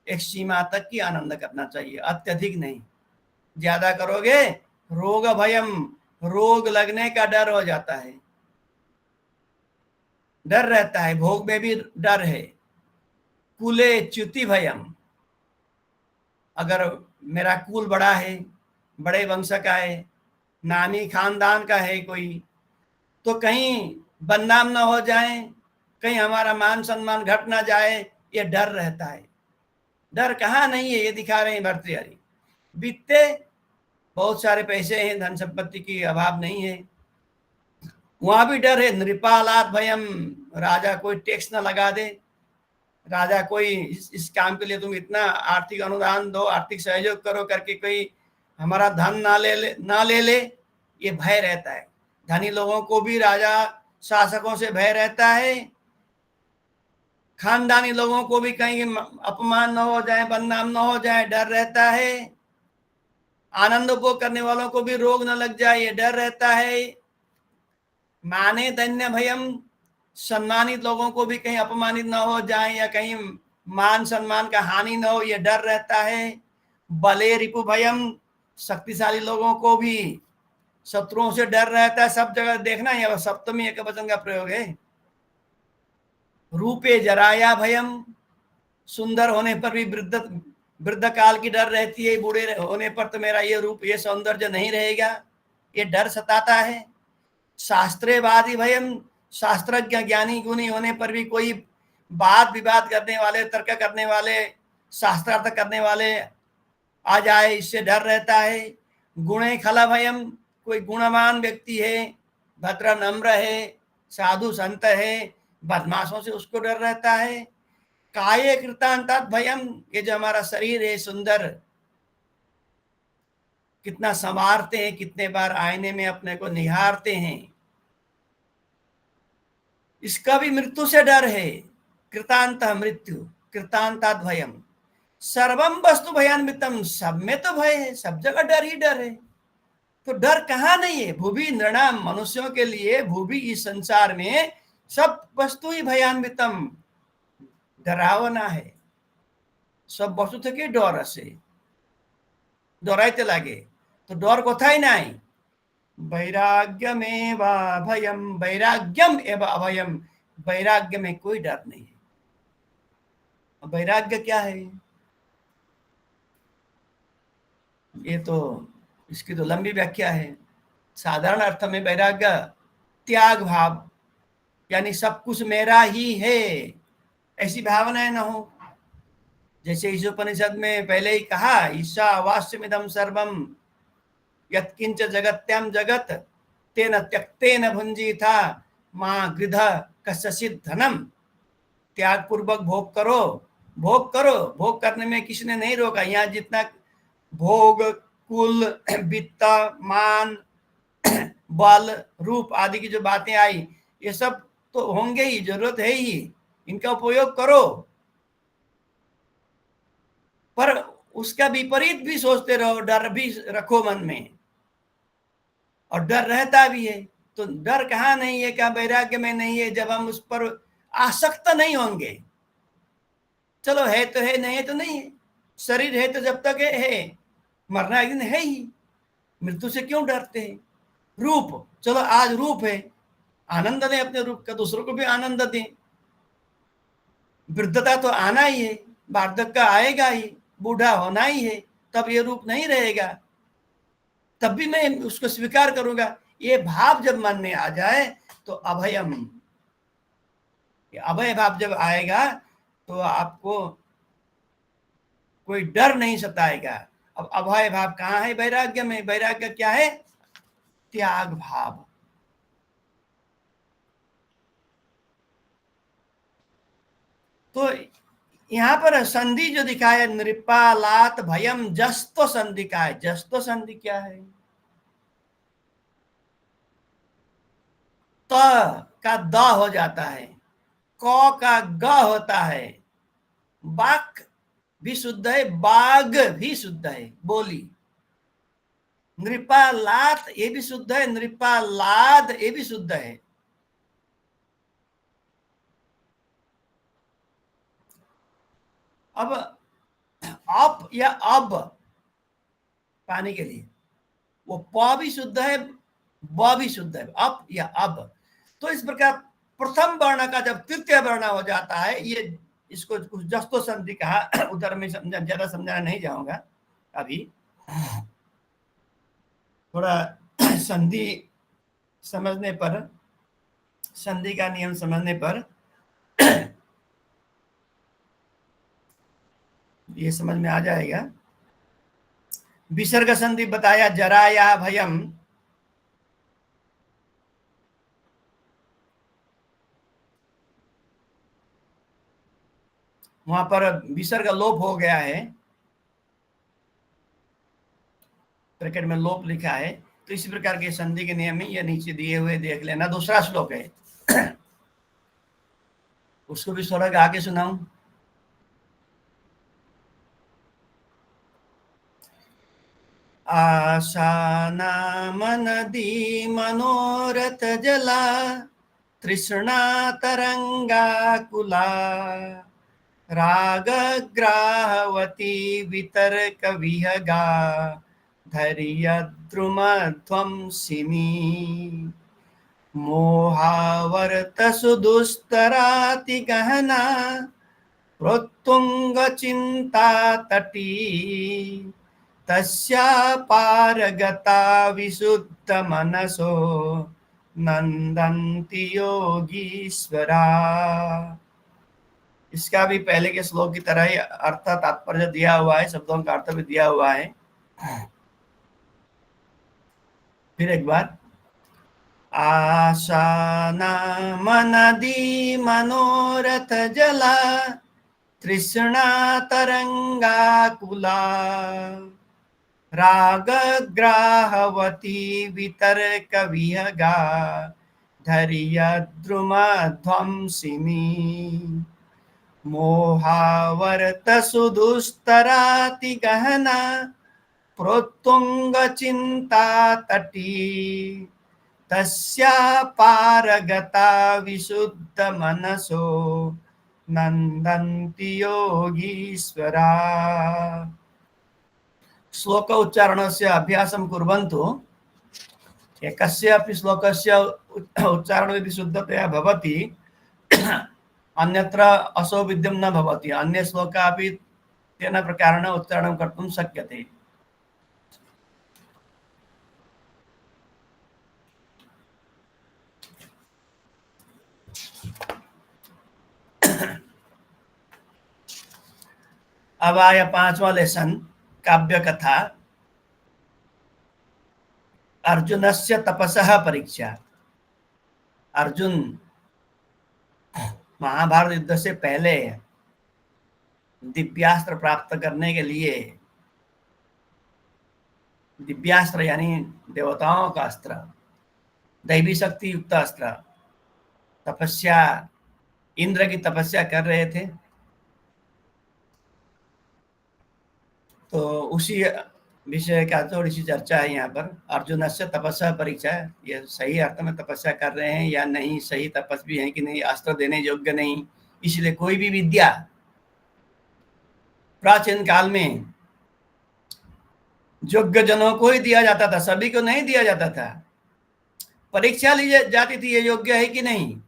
एक सीमा तक की आनंद करना चाहिए, अत्यधिक नहीं। ज्यादा करोगे रोग भयम, रोग लगने का डर हो जाता है, डर रहता है, भोग में भी डर है। कुले च्युति भयम, अगर मेरा कुल बड़ा है, बड़े वंश का है, नामी खानदान का है कोई, तो कहीं बदनाम ना हो जाए, कहीं हमारा मान सम्मान घट ना जाए, ये डर रहता है। डर कहाँ नहीं है, ये दिखा रहे हैं भर्तृहरि। बीतते बहुत सारे पैसे हैं, धन संपत्ति की अभाव नहीं है, वहां भी डर है। नृपालात भयम, राजा कोई टैक्स ना लगा दे, राजा कोई इस काम के लिए तुम इतना आर्थिक अनुदान दो, आर्थिक सहयोग करो करके कोई हमारा धन ना ले ले, ये भय रहता है। धनी लोगों को भी राजा शासकों से भय रहता है, खानदानी लोगों को भी कहीं अपमान न हो जाए, बदनाम न हो जाए, डर रहता है। आनंद उपभोग करने वालों को भी रोग न लग जाए, ये डर रहता है। माने धन्य भयम, सम्मानित लोगों को भी कहीं अपमानित न हो जाए या कहीं मान सम्मान का हानि न हो, ये डर रहता है। बले रिपु भयम, शक्तिशाली लोगों को भी शत्रुओं से डर रहता है। सब जगह देखना, यह सप्तमी एकवचन का प्रयोग है। रूपे जराया भयम, सुंदर होने पर भी वृद्ध काल की डर रहती है, बूढ़े होने पर तो मेरा ये रूप, ये सौंदर्य नहीं रहेगा, ये डर सताता है। शास्त्रेवादी भयम, शास्त्रज्ञ ज्ञानी गुणी होने पर भी कोई वाद विवाद करने वाले, तर्क करने वाले, शास्त्रार्थ करने वाले आ जाए, इससे डर रहता है। गुणे खला भयम, कोई गुणवान व्यक्ति है, भद्र नम्र है, साधु संत है, बदमाशों से उसको डर रहता है। काये कृतांतात भयम, ये जो हमारा शरीर है सुंदर, कितना संवारते हैं, कितने बार आईने में अपने को निहारते हैं, इसका भी मृत्यु से डर है। कृतांत मृत्यु, कृतांतात भयम। सर्वम वस्तु भयान्वितम, सब में तो भय है, सब जगह डर ही डर है। तो डर कहाँ नहीं है? भूभि नृणाम, मनुष्यों के लिए भूभि, इस संसार में सब वस्तु ही भयान्वितम, डरावना है। सब वस्तु थे कि डर से डराइते लागे, तो डर कोथाई नहीं। वैराग्यम एव अभयम, वैराग्यम एव अभयम, वैराग्य में कोई डर नहीं है। वैराग्य क्या है? ये तो इसकी तो लंबी व्याख्या है। साधारण अर्थ में वैराग्य त्याग भाव, यानी सब कुछ मेरा ही है, ऐसी भावनाएं न हो। जैसे इस उपनिषद में पहले ही कहा, ईशा वास्यमिदं सर्वम यत्किंच जगत्याम जगत तेन त्यक्तेन भुंजीथा मां गृध कस्यचित् धनम। त्याग पूर्वक भोग करो, भोग करो। भोग करने में किसी ने नहीं रोका। यहाँ जितना भोग, कुल, वित्त, मान, बल, रूप आदि की जो बातें आई, ये सब तो होंगे ही, जरूरत है ही, इनका उपयोग करो। पर उसका विपरीत भी सोचते रहो, डर भी रखो मन में, और डर रहता भी है। तो डर कहाँ नहीं है, क्या वैराग्य में नहीं है? जब हम उस पर आसक्त नहीं होंगे। चलो है तो है, नहीं है तो नहीं है। शरीर है तो जब तक है, मरना एक दिन है ही, मृत्यु से क्यों डरते हैं? रूप, चलो आज रूप है, आनंद दें अपने रूप का, दूसरों को भी आनंद दें। वृद्धता तो आना ही है, वार्धक्य आएगा ही, बूढ़ा होना ही है, तब ये रूप नहीं रहेगा, तब भी मैं उसको स्वीकार करूंगा। ये भाव जब मन में आ जाए तो अभयम, अभय भाव जब आएगा तो आपको कोई डर नहीं सताएगा। अब अभय भाव कहाँ है वैराग्य में? वैराग्य क्या है? त्याग भाव। तो यहाँ पर संधि जो दिखाया नृपालात भयम जस्तो संधि का है। जस्तो संधि क्या है? त का द हो जाता है, क का ग होता है, बाक भी शुद्ध है, बाग भी शुद्ध है, बोली। नृपालात ये भी शुद्ध है, नृपालाद ये भी शुद्ध है। अब अप या अब पाने के लिए वो प भी शुद्ध है, ब भी शुद्ध है, अप या अब। तो इस प्रकार प्रथम वर्ण का जब तृतीय वर्ण हो जाता है, ये इसको कुछ जस्तो संधि कहा। उधर में ज्यादा समझाना नहीं जाऊंगा अभी। थोड़ा संधि समझने पर, संधि का नियम समझने पर ये समझ में आ जाएगा। विसर्ग संधि बताया, जराया भयम, वहां पर विसर्ग लोप हो गया है, ब्रैकेट में लोप लिखा है। तो इसी प्रकार के संधि के नियम में ये नीचे दिए हुए देख लेना। दूसरा श्लोक है, उसको भी थोड़ा गा के सुनाऊं। आशानाम नदी मनोरथ जला तृष्णा तरंगाकुला रागग्राहवती वितर्क विहगा धैर्यद्रुमध्वंसिनी मोहावर्त सुदुस्तराति गहना प्रोत्तुंग चिंता तटी तस्या पारगता विशुद्ध मनसो नंदन्ति योगीश्वरा। इसका भी पहले के श्लोक की तरह ही अर्थ तात्पर्य दिया हुआ है, शब्दों का अर्थ भी दिया हुआ है। फिर एक बार, आशा नाम नदी मनोरथ जला तृष्णा तरंगाकुला रागग्राहवती वितर्क विहगा धैर्यद्रुमध्वंसिनी मोहावर्त सुदुस्तराति गहना प्रोत्तुंग चिंता तटी तस्या पारगता विशुद्ध मनसो नंदन्ति योगीश्वरा। श्लोक उच्चारणस्य अभ्यासं कुर्वन्तु। एकस्यापि श्लोकस्य उच्चारणमपि शुद्धतया भवति, अन्यत्र असौविध्यं न भवति। अन्य श्लोकापि तेन प्रकारेण उच्चारणं कर्तुं शक्यते। अब आया पांचवा लेसन, काव्य कथा। अर्जुनस्य तपसः परीक्षा। अर्जुन महाभारत युद्ध से पहले दिव्यास्त्र प्राप्त करने के लिए, दिव्यास्त्र यानी देवताओं का अस्त्र, दैवी शक्ति युक्त अस्त्र, तपस्या, इंद्र की तपस्या कर रहे थे। तो उसी विषय का थोड़ी सी चर्चा है यहाँ पर। अर्जुन से तपस्या परीक्षा, ये सही अर्थ में तपस्या कर रहे हैं या नहीं, सही तपस्वी हैं कि नहीं, अस्त्र देने योग्य नहीं। इसलिए कोई भी विद्या प्राचीन काल में योग्य जनों को ही दिया जाता था, सभी को नहीं दिया जाता था। परीक्षा ली जाती थी, ये योग्य है कि नहीं।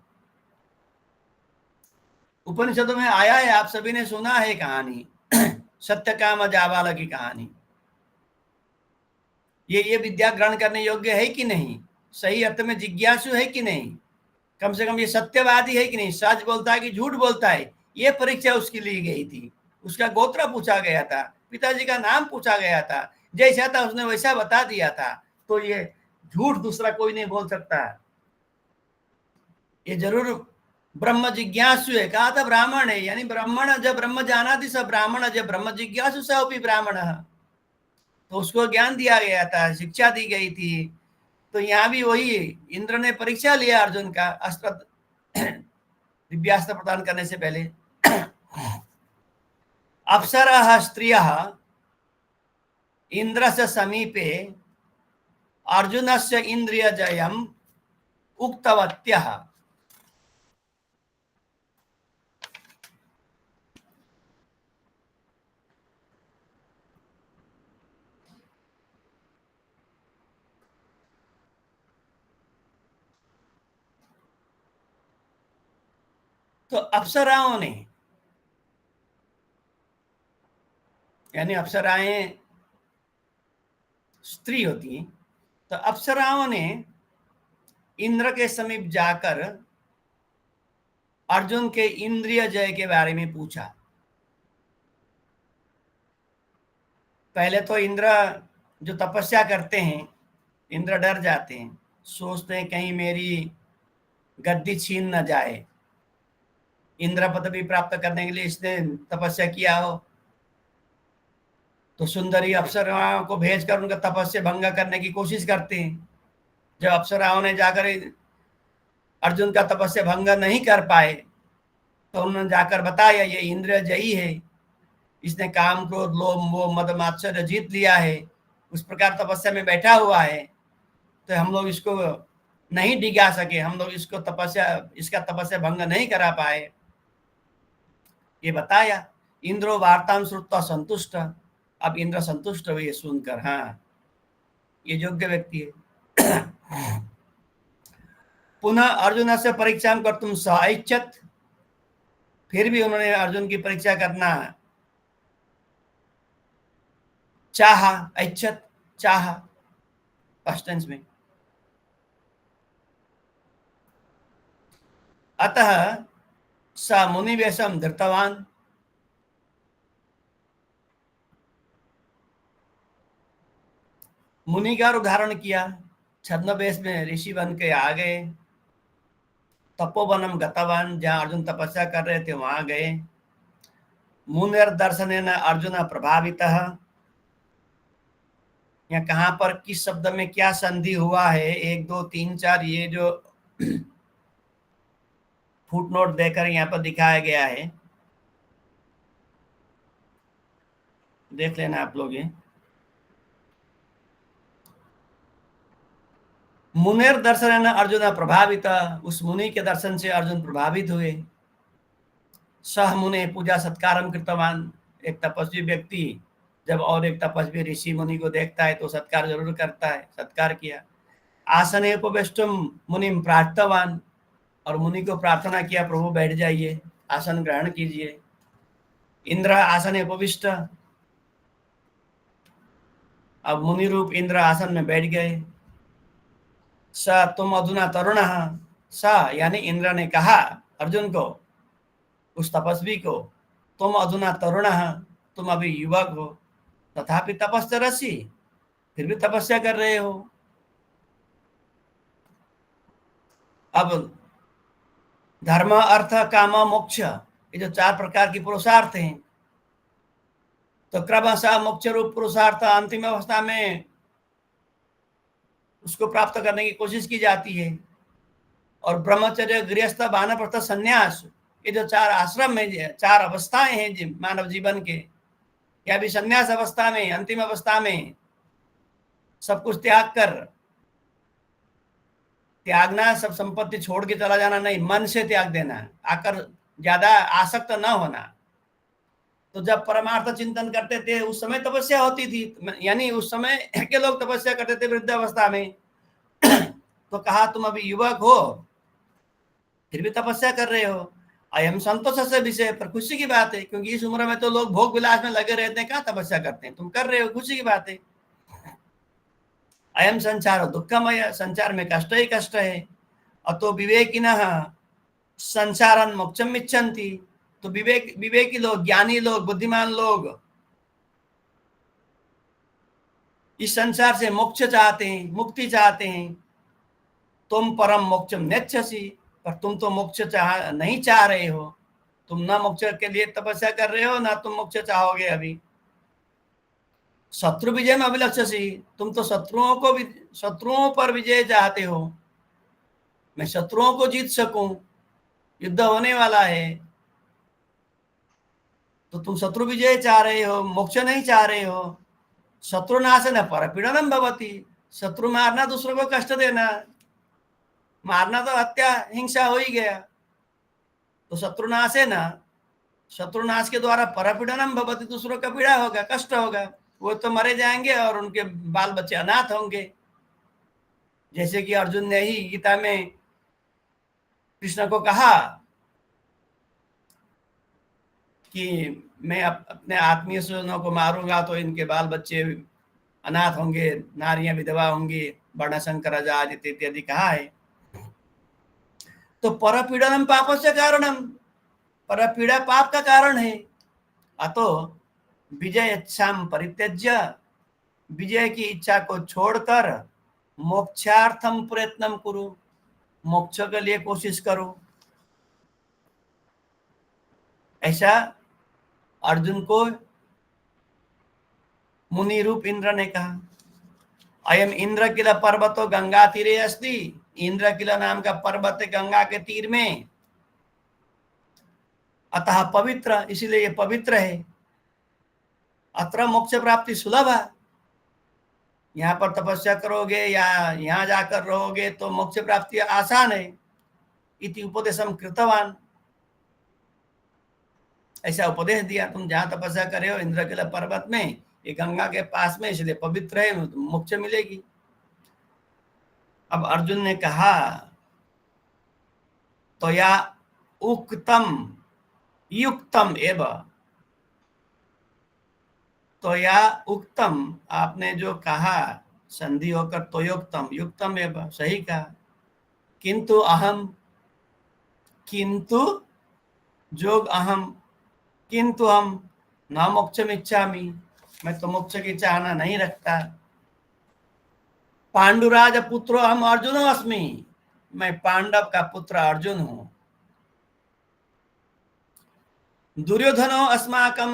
उपनिषदों में आया है, आप सभी ने सुना है कहानी, सत्यकाम जाबाला की कहानी। ये विद्या ग्रहण करने योग्य है कि नहीं, सही अर्थ में जिज्ञासु है कि नहीं। कम से कम ये सत्यवादी है कि नहीं, सच बोलता है कि झूठ बोलता है, ये परीक्षा उसकी ली गई थी। उसका गोत्र पूछा गया था, पिताजी का नाम पूछा गया था, जैसा था उसने वैसा बता दिया था। तो ये झूठ दूसरा कोई नहीं बोल सकता। ये जरूर ब्रह्म जिज्ञासु है, कहा था ब्राह्मण है, यानी ब्राह्मण जब ब्रह्म जानाति स ब्राह्मण, जब ब्रह्म जिज्ञासु स अपि ब्राह्मण, तो उसको ज्ञान दिया गया था, शिक्षा दी गई थी। तो यहाँ भी वही, इंद्र ने परीक्षा लिया अर्जुन का अस्त्र दिव्यास्त्र प्रदान करने से पहले। अप्सरः स्त्रियः इंद्रस्य समीपे अर्जुनस्य इन्द्रियजयम् उक्तवत्यः। तो अप्सराओं ने, यानी अप्सराएं स्त्री होती हैं, तो अप्सराओं ने इंद्र के समीप जाकर अर्जुन के इंद्रिय जय के बारे में पूछा। पहले तो इंद्र जो तपस्या करते हैं, इंद्र डर जाते हैं, सोचते हैं कहीं मेरी गद्दी छीन न जाए, इंद्र पदवी प्राप्त करने के लिए इसने तपस्या किया हो। तो सुंदरी अप्सराओं को भेजकर उनका तपस्या भंग करने की कोशिश करते हैं। जब अप्सराओं ने जाकर अर्जुन का तपस्या भंग नहीं कर पाए, तो उन्होंने जाकर बताया ये इंद्र जयी है, इसने काम क्रोध लोभ मोह मद मात्सर्य जीत लिया है, उस प्रकार तपस्या में बैठा हुआ है, तो हम लोग इसको नहीं डिगा सके, हम लोग इसका तपस्या भंग नहीं करा पाए, ये बताया। इंद्रो वार्तां श्रुत्वा संतुष्ट, अब इंद्र संतुष्ट हुए सुनकर, हाँ ये योग्य व्यक्ति है। पुनः अर्जुन से परीक्षा कर्तुं स ऐच्छत्, फिर भी उन्होंने अर्जुन की परीक्षा करना चाहा, ऐच्छत् चाहा पास्ट टेंस में। अतः स मुनिवेशम धृतवान, मुनि का उदाहरण किया, छद्मवेश में ऋषि बन के आ गए। तपोवनम गतवान, जहां अर्जुन तपस्या कर रहे थे वहां गए। मुनिर दर्शनेन अर्जुन प्रभावितः, या कहां पर किस शब्द में क्या संधि हुआ है, 1 2 3 4 ये जो फुटनोट देकर यहाँ पर दिखाया गया है, देख लेना आप लोग। ये मुनेर दर्शन अर्जुन प्रभावित, उस मुनि के दर्शन से अर्जुन प्रभावित हुए। सह मुने पूजा सत्कारम कृतवान, एक तपस्वी व्यक्ति जब और एक तपस्वी ऋषि मुनि को देखता है तो सत्कार जरूर करता है, सत्कार किया। आसने उपवेष्टुम मुनिम प्रार्थवान, और मुनि को प्रार्थना किया प्रभु बैठ जाइए, आसन ग्रहण कीजिए। इंद्र आसने उपविष्ट, अब मुनि रूप इंद्र आसन में बैठ गए। स तुम अधुना तरुणः, स यानी इंद्र ने कहा अर्जुन को, उस तपस्वी को, तुम अधुना तरुणः, तुम अभी युवक हो, तथापि तपस्यरसि, फिर भी तपस्या कर रहे हो। अब धर्म अर्थ काम मोक्ष, ये जो 4 प्रकार की पुरुषार्थ हैं, तो क्रमशः मोक्ष रूप पुरुषार्थ अंतिम अवस्था में उसको प्राप्त करने की कोशिश की जाती है। और ब्रह्मचर्य गृहस्थ वानप्रस्थ संन्यास, ये जो 4 आश्रम में 4 अवस्थाएं हैं मानव जीवन के, या भी संन्यास अवस्था में, अंतिम अवस्था में सब कुछ त्याग कर, त्यागना सब संपत्ति छोड़ के चला जाना नहीं, मन से त्याग देना, आकर ज्यादा आसक्त न होना। तो जब परमार्थ चिंतन करते थे उस समय तपस्या होती थी, यानी उस समय के लोग तपस्या करते थे वृद्धावस्था में। तो कहा तुम अभी युवक हो फिर भी तपस्या कर रहे हो, अयम संतोष से विषय, पर खुशी की बात है, क्योंकि इस उम्र में तो लोग भोग विलास में लगे रहते हैं, कहाँ तपस्या करते हैं, तुम कर रहे हो, खुशी की बात है। अयम संसार दुखमय, संसार में कष्ट ही कष्ट है। अतो विवेकिनः संसारं मोक्षम इच्छन्ति। तो विवेकी लोग, ज्ञानी लोग, बुद्धिमान लोग इस संसार से मोक्ष चाहते हैं, मुक्ति चाहते हैं। तुम परम मोक्षम नेच्छसि, पर तुम तो मोक्ष नहीं चाह रहे हो। तुम ना मोक्ष के लिए तपस्या कर रहे हो, ना तुम मोक्ष चाहोगे अभी। शत्रु विजय में अभिलक्षसी, तुम तो शत्रुओं पर विजय चाहते हो। मैं शत्रुओं को जीत सकूं, युद्ध होने वाला है, तो तुम शत्रु विजय चाह रहे हो, मोक्ष नहीं चाह रहे हो। शत्रुनाशन परपीड़नम भवति, शत्रु मारना, दूसरों को कष्ट देना, मारना तो हत्या हिंसा हो ही गया। तो शत्रुनाश के द्वारा परपीड़नम भवति, दूसरों का पीड़ा होगा, कष्ट होगा, वो तो मरे जाएंगे और उनके बाल बच्चे अनाथ होंगे। जैसे कि अर्जुन ने ही गीता में कृष्ण को कहा कि मैं अपने आत्मीय स्वजनों को मारूंगा तो इनके बाल बच्चे अनाथ होंगे, नारियां विधवा होंगी, वर्णशंकर आदि इत्यादि कहा है। तो परपीड़नम पापस्य कारणम, परपीड़ा पाप का कारण है। अतो विजय इच्छाम परित्यज्य, विजय की इच्छा को छोड़कर मोक्षार्थम प्रयत्नम कुरु, मोक्ष के लिए कोशिश करो। ऐसा अर्जुन को मुनि रूप इंद्र ने कहा। अयम इंद्र किला पर्वतो गंगा तीरे अस्ति, इंद्र किला नाम का पर्वत है गंगा के तीर में। अतः पवित्र, इसीलिए ये पवित्र है। अत्र मोक्ष प्राप्ति सुलभ है, यहाँ पर तपस्या करोगे या यहाँ जाकर रहोगे तो मोक्ष प्राप्ति आसान है। इति उपदेशम कृतवान, ऐसा उपदेश दिया। तुम जहां तपस्या करे हो इंद्रकिला पर्वत में, ये गंगा के पास में, इसलिए पवित्र है, तो मोक्ष मिलेगी। अब अर्जुन ने कहा तो या उक्तम युक्तम एव, तो या उक्तम, आपने जो कहा संधि होकर तो युक्तम, युक्तम एव, सही कहा। किंतु अहम, किंतु जोग अहम, किंतु हम न मोक्षम इच्छामि, मैं तो मोक्ष की चाहना नहीं रखता। पांडुराज पुत्रो अहम अर्जुनो अस्मि, मैं पांडव का पुत्र अर्जुन हूं। दुर्योधनो अस्माकम,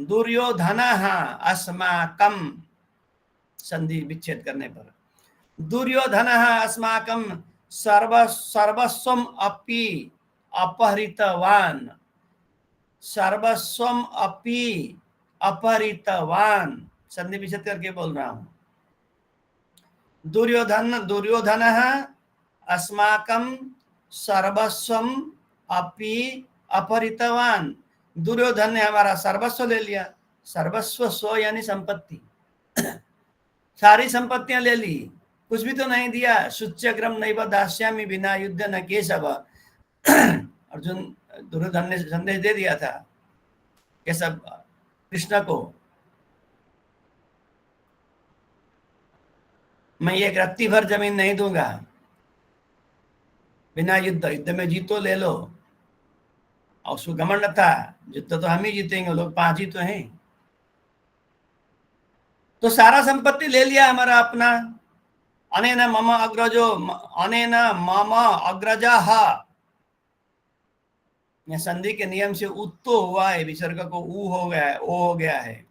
दुर्योधनः अस्माकम, संधि विच्छेद करने पर, दुर्योधनः अस्माकम सर्वस्वम अपि अपहृतवान, सर्वस्वम अपि अपहृतवान, संधि विच्छेद करके बोल रहा हूं। दुर्योधनः अस्माकम सर्वस्वम अपि अपहृतवान, दुर्योधन ने हमारा सर्वस्व ले लिया। सर्वस्व स्व यानी संपत्ति, सारी संपत्तियां ले ली, कुछ भी तो नहीं दिया। शुच्यग्रम नैव दास्यामि बिना युद्ध न केशव, अर्जुन दुर्योधन ने संदेश दे दिया था केशव कृष्ण को, मैं एक रत्ती भर जमीन नहीं दूंगा बिना युद्ध, युद्ध में जीतो ले लो। और उसको घमंड था, युद्ध तो हम ही जीतेंगे, लोग 5 ही तो हैं। तो सारा संपत्ति ले लिया हमारा अपना। अनेन मम अग्रजो, अनेन मम अग्रजः, यह संधि के नियम से उत्तो हुआ है, विसर्ग को ऊ हो गया है, ओ हो गया है।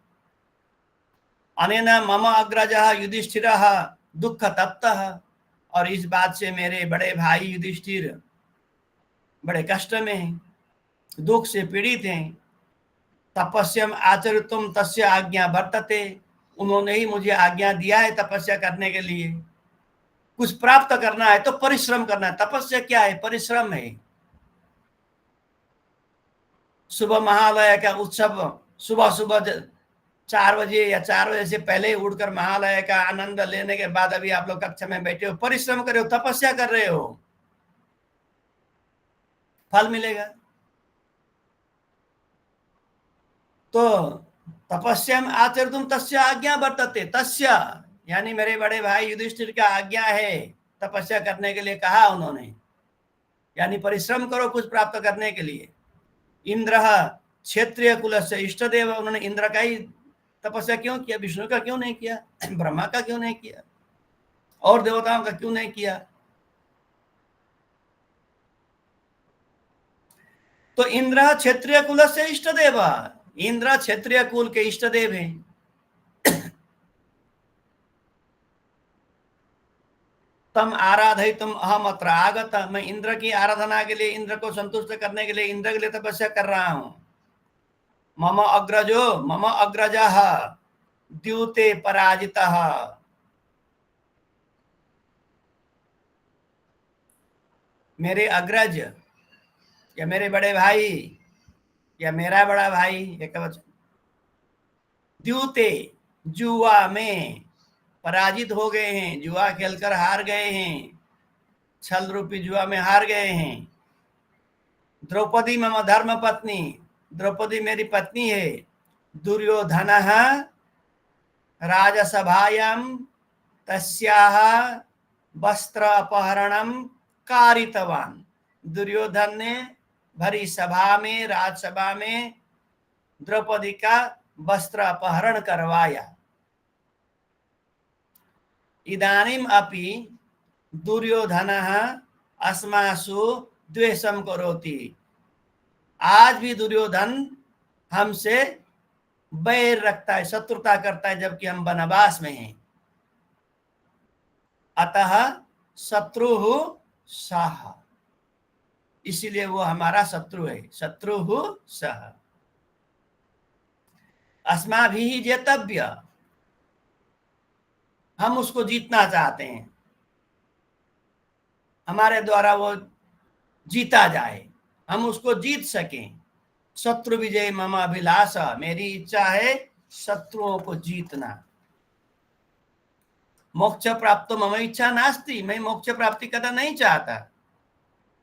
अनेन मम अग्रजः युधिष्ठिरः दुख तप्तः, और इस बात से मेरे बड़े भाई युधिष्ठिर बड़े कष्ट में हैं, दुख से पीड़ित हैं। तपस्यम आचरितुम तस्य आज्ञा वर्तते, उन्होंने ही मुझे आज्ञा दिया है तपस्या करने के लिए। कुछ प्राप्त करना है तो परिश्रम करना है। तपस्या क्या है? परिश्रम है। सुबह महालय का उत्सव, सुबह सुबह 4 बजे या 4 बजे से पहले ही उठकर महालय का आनंद लेने के बाद अभी आप लोग कक्षा में बैठे हो, परिश्रम कर रहे हो, तपस्या कर रहे हो, फल मिलेगा। तो तपस्याम आचरितुम तस्य आज्ञा वर्तते, तस्य यानी मेरे बड़े भाई युधिष्ठिर का आज्ञा है, तपस्या करने के लिए कहा उन्होंने। यानी परिश्रम करो कुछ प्राप्त करने के लिए। इंद्र क्षेत्रीय कुल से इष्ट देव, उन्होंने इंद्र का ही तपस्या क्यों किया, विष्णु का क्यों नहीं किया, ब्रह्मा का क्यों नहीं किया, और देवताओं का क्यों नहीं किया? तो इंद्र क्षेत्रीय कुल से इष्ट देव, इंद्र क्षेत्रीय कुल के इष्ट देव हैं। तम आराधयितुम अहम अत्र आगत, मैं इंद्र की आराधना के लिए, इंद्र को संतुष्ट करने के लिए, इंद्र के लिए तपस्या कर रहा हूं। मम अग्रजः द्यूते पराजितः, मेरे अग्रज या मेरे बड़े भाई या मेरा बड़ा भाई, एक वचन, द्यूते जुआ में पराजित हो गए हैं, जुआ खेलकर हार गए हैं, छल रूपी जुआ में हार गए हैं। द्रौपदी मम धर्म पत्नी, द्रौपदी मेरी पत्नी है। दुर्योधनः राजसभायां तस्याः वस्त्र अपहरणं कारितवान, दुर्योधन ने भरी सभा में, राजसभा में द्रौपदी का वस्त्र अपहरण करवाया। इदानीम अपि दुर्योधनः अस्मासु द्वेषं करोति, आज भी दुर्योधन हमसे बैर रखता है, शत्रुता करता है, जबकि हम वनवास में हैं। अतः शत्रुः सः, इसीलिए वो हमारा शत्रु है, शत्रुः सः। अस्माभिः जेतव्य, हम उसको जीतना चाहते हैं, हमारे द्वारा वो जीता जाए, हम उसको जीत सकें। शत्रु विजय मम अभिलाषा, मेरी इच्छा है शत्रुओं को जीतना। मोक्ष प्राप्त मम इच्छा नास्ति, मैं मोक्ष प्राप्ति करना नहीं चाहता।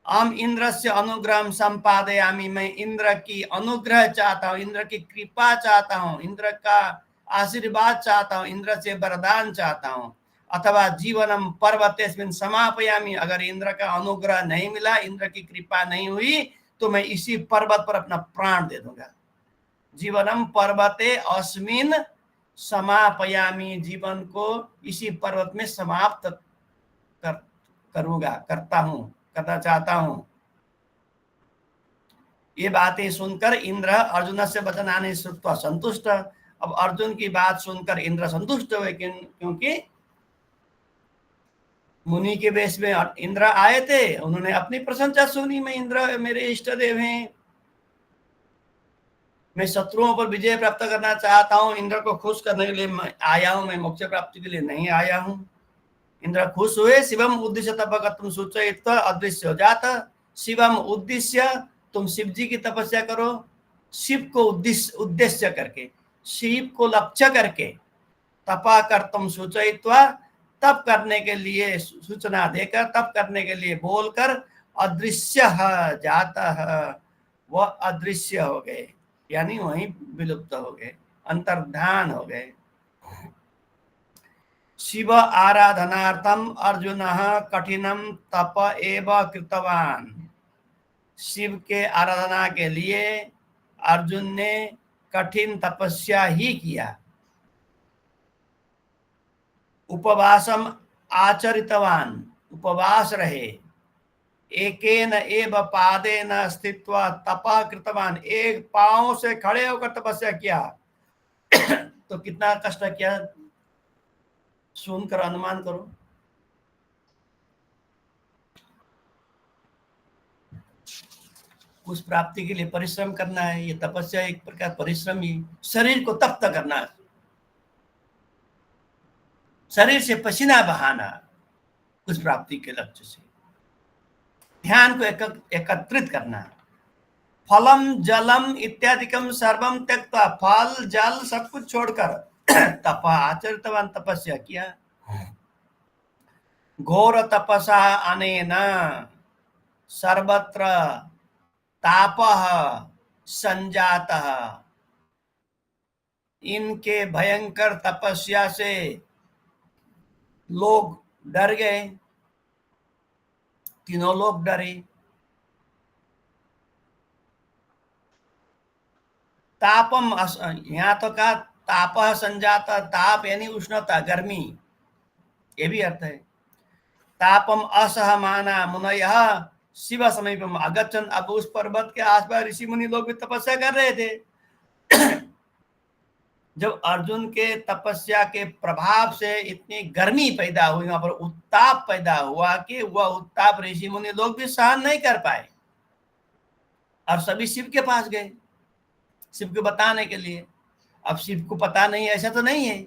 अहम इंद्र से अनुग्रह संपादयामि, मैं इंद्र की अनुग्रह चाहता हूँ, इंद्र की कृपा चाहता हूँ, इंद्र का आशीर्वाद चाहता हूँ, इंद्र से वरदान चाहता हूँ। अथवा जीवनम पर्वतेस्मिन् समापयामि, अगर इंद्र का अनुग्रह नहीं मिला, इंद्र की कृपा नहीं हुई, तो मैं इसी पर्वत पर अपना प्राण दे दूंगा। जीवनम पर्वते अस्मिन् समापयामि, जीवन को इसी पर्वत में समाप्त करूंगा, करता हूं, करना चाहता हूं। ये बातें सुनकर इंद्र अर्जुन से वचन आने श्रुत्वा संतुष्ट, अब अर्जुन की बात सुनकर इंद्र संतुष्ट हुए, क्योंकि मुनि के वेश में इंद्र आए थे, उन्होंने अपनी प्रशंसा सुनी, मैं इंद्र मेरे इष्ट देव हैं, मैं शत्रुओं पर विजय प्राप्त करना चाहता हूं, इंद्र को खुश करने के लिए मैं आया हूं, मैं मोक्ष प्राप्ति के लिए नहीं आया हूं। इंद्र खुश हुए। शिवम उद्देश्य तपकर्तुं सूचयित्वा अदृश्य हो जाता, शिवम उद्देश्य, तुम शिव जी की तपस्या करो, शिव को उद्देश्य करके, शिव को लक्ष्य करके, तपा कर्तुं सूचयित्वा, तप करने के लिए सूचना देकर, तप करने के लिए बोलकर, अदृश्य जाता, वह अदृश्य हो गए, यानी वहीं विलुप्त हो गए, अंतर्धान हो गए। शिव आराधनार्थम अर्जुन कठिनम तप एव कृतवान, शिव के आराधना के लिए अर्जुन ने कठिन तपस्या ही किया। उपवासम आचरितवान, उपवास रहे। एकेन एव पादेन स्थित्वा तपः कृतवान, एक पांव से खड़े होकर तपस्या किया। तो कितना कष्ट किया, सुनकर अनुमान करो। उस प्राप्ति के लिए परिश्रम करना है, ये तपस्या एक प्रकार परिश्रम ही, शरीर को तप्त करना, शरीर से पसीना बहाना उस प्राप्ति के लक्ष्य से, ध्यान को एकत्रित करना। फलम जलम इत्यादिकम सर्वम त्यक्त्वा, फल जल सब कुछ छोड़कर तपा आचरितवान, तपस्या किया। घोर तपसा अनेन सर्वत्र तापः संजातः, इनके भयंकर तपस्या से लोग डर गए, तीनों लोग डरे। तापम यहाँ तो कहा तापः संजाता, ताप यानी उष्णता, गर्मी, ये भी अर्थ है। तापम असहमाना मुनयः शिव समीपम अगच्छन्, अब उस पर्वत के आसपास ऋषि मुनि लोग भी तपस्या कर रहे थे। जब अर्जुन के तपस्या के प्रभाव से इतनी गर्मी पैदा हुई, वहां पर उत्ताप पैदा हुआ कि वह उत्ताप ऋषि मुनि लोग भी सहन नहीं कर पाए और सभी शिव के पास गए शिव को बताने के लिए। अब शिव को पता नहीं, ऐसा तो नहीं है,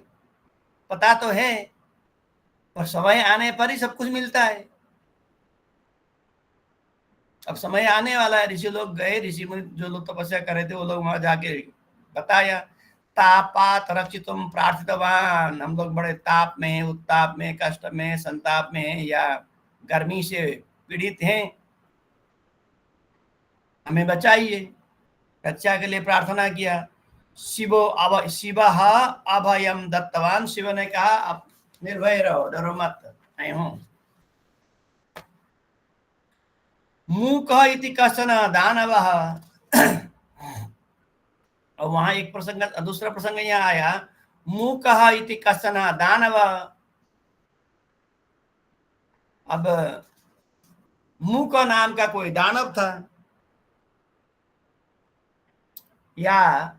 पता तो है, पर समय आने पर ही सब कुछ मिलता है। अब समय आने वाला है। ऋषि लोग गए, ऋषि मुनि जो लोग तपस्या कर रहे थे वो लोग वहां जाके बताया। तापात रक्षितुम प्रार्थितवान, हम लोग बड़े ताप में, उत्ताप में, कष्ट में, संताप में या गर्मी से पीड़ित हैं, हमें बचाइए, रक्षा के लिए प्रार्थना किया। शिवः अभयम दत्तवान, शिव ने कहा आप निर्भय रहो, डरो मत, मैं हूं। मूकः इति कश्चन दानवः, और वहां एक प्रसंग, दूसरा प्रसंग यहाँ आया, मूकः इति कश्चन दानवः। अब मूक नाम का कोई दानव था या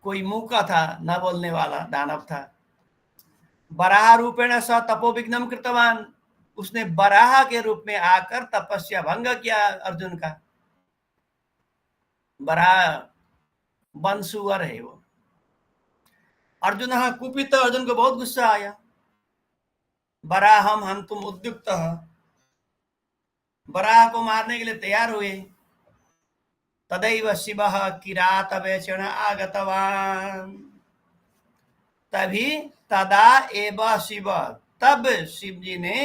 कोई मूका था, न बोलने वाला दानव था। बराह रूपेण स तपोविघ्नं कृतवान, उसने बराह के रूप में आकर तपस्या भंग किया अर्जुन का। बराह बंसुअर है वो। अर्जुन कुपित, अर्जुन को बहुत गुस्सा आया। बराहम हम तुम उद्युक्त, बराह को मारने के लिए तैयार हुए। तदैव शिवः किरातवेषेण आगतवान, तभी तदा एव शिव, तब शिव जी ने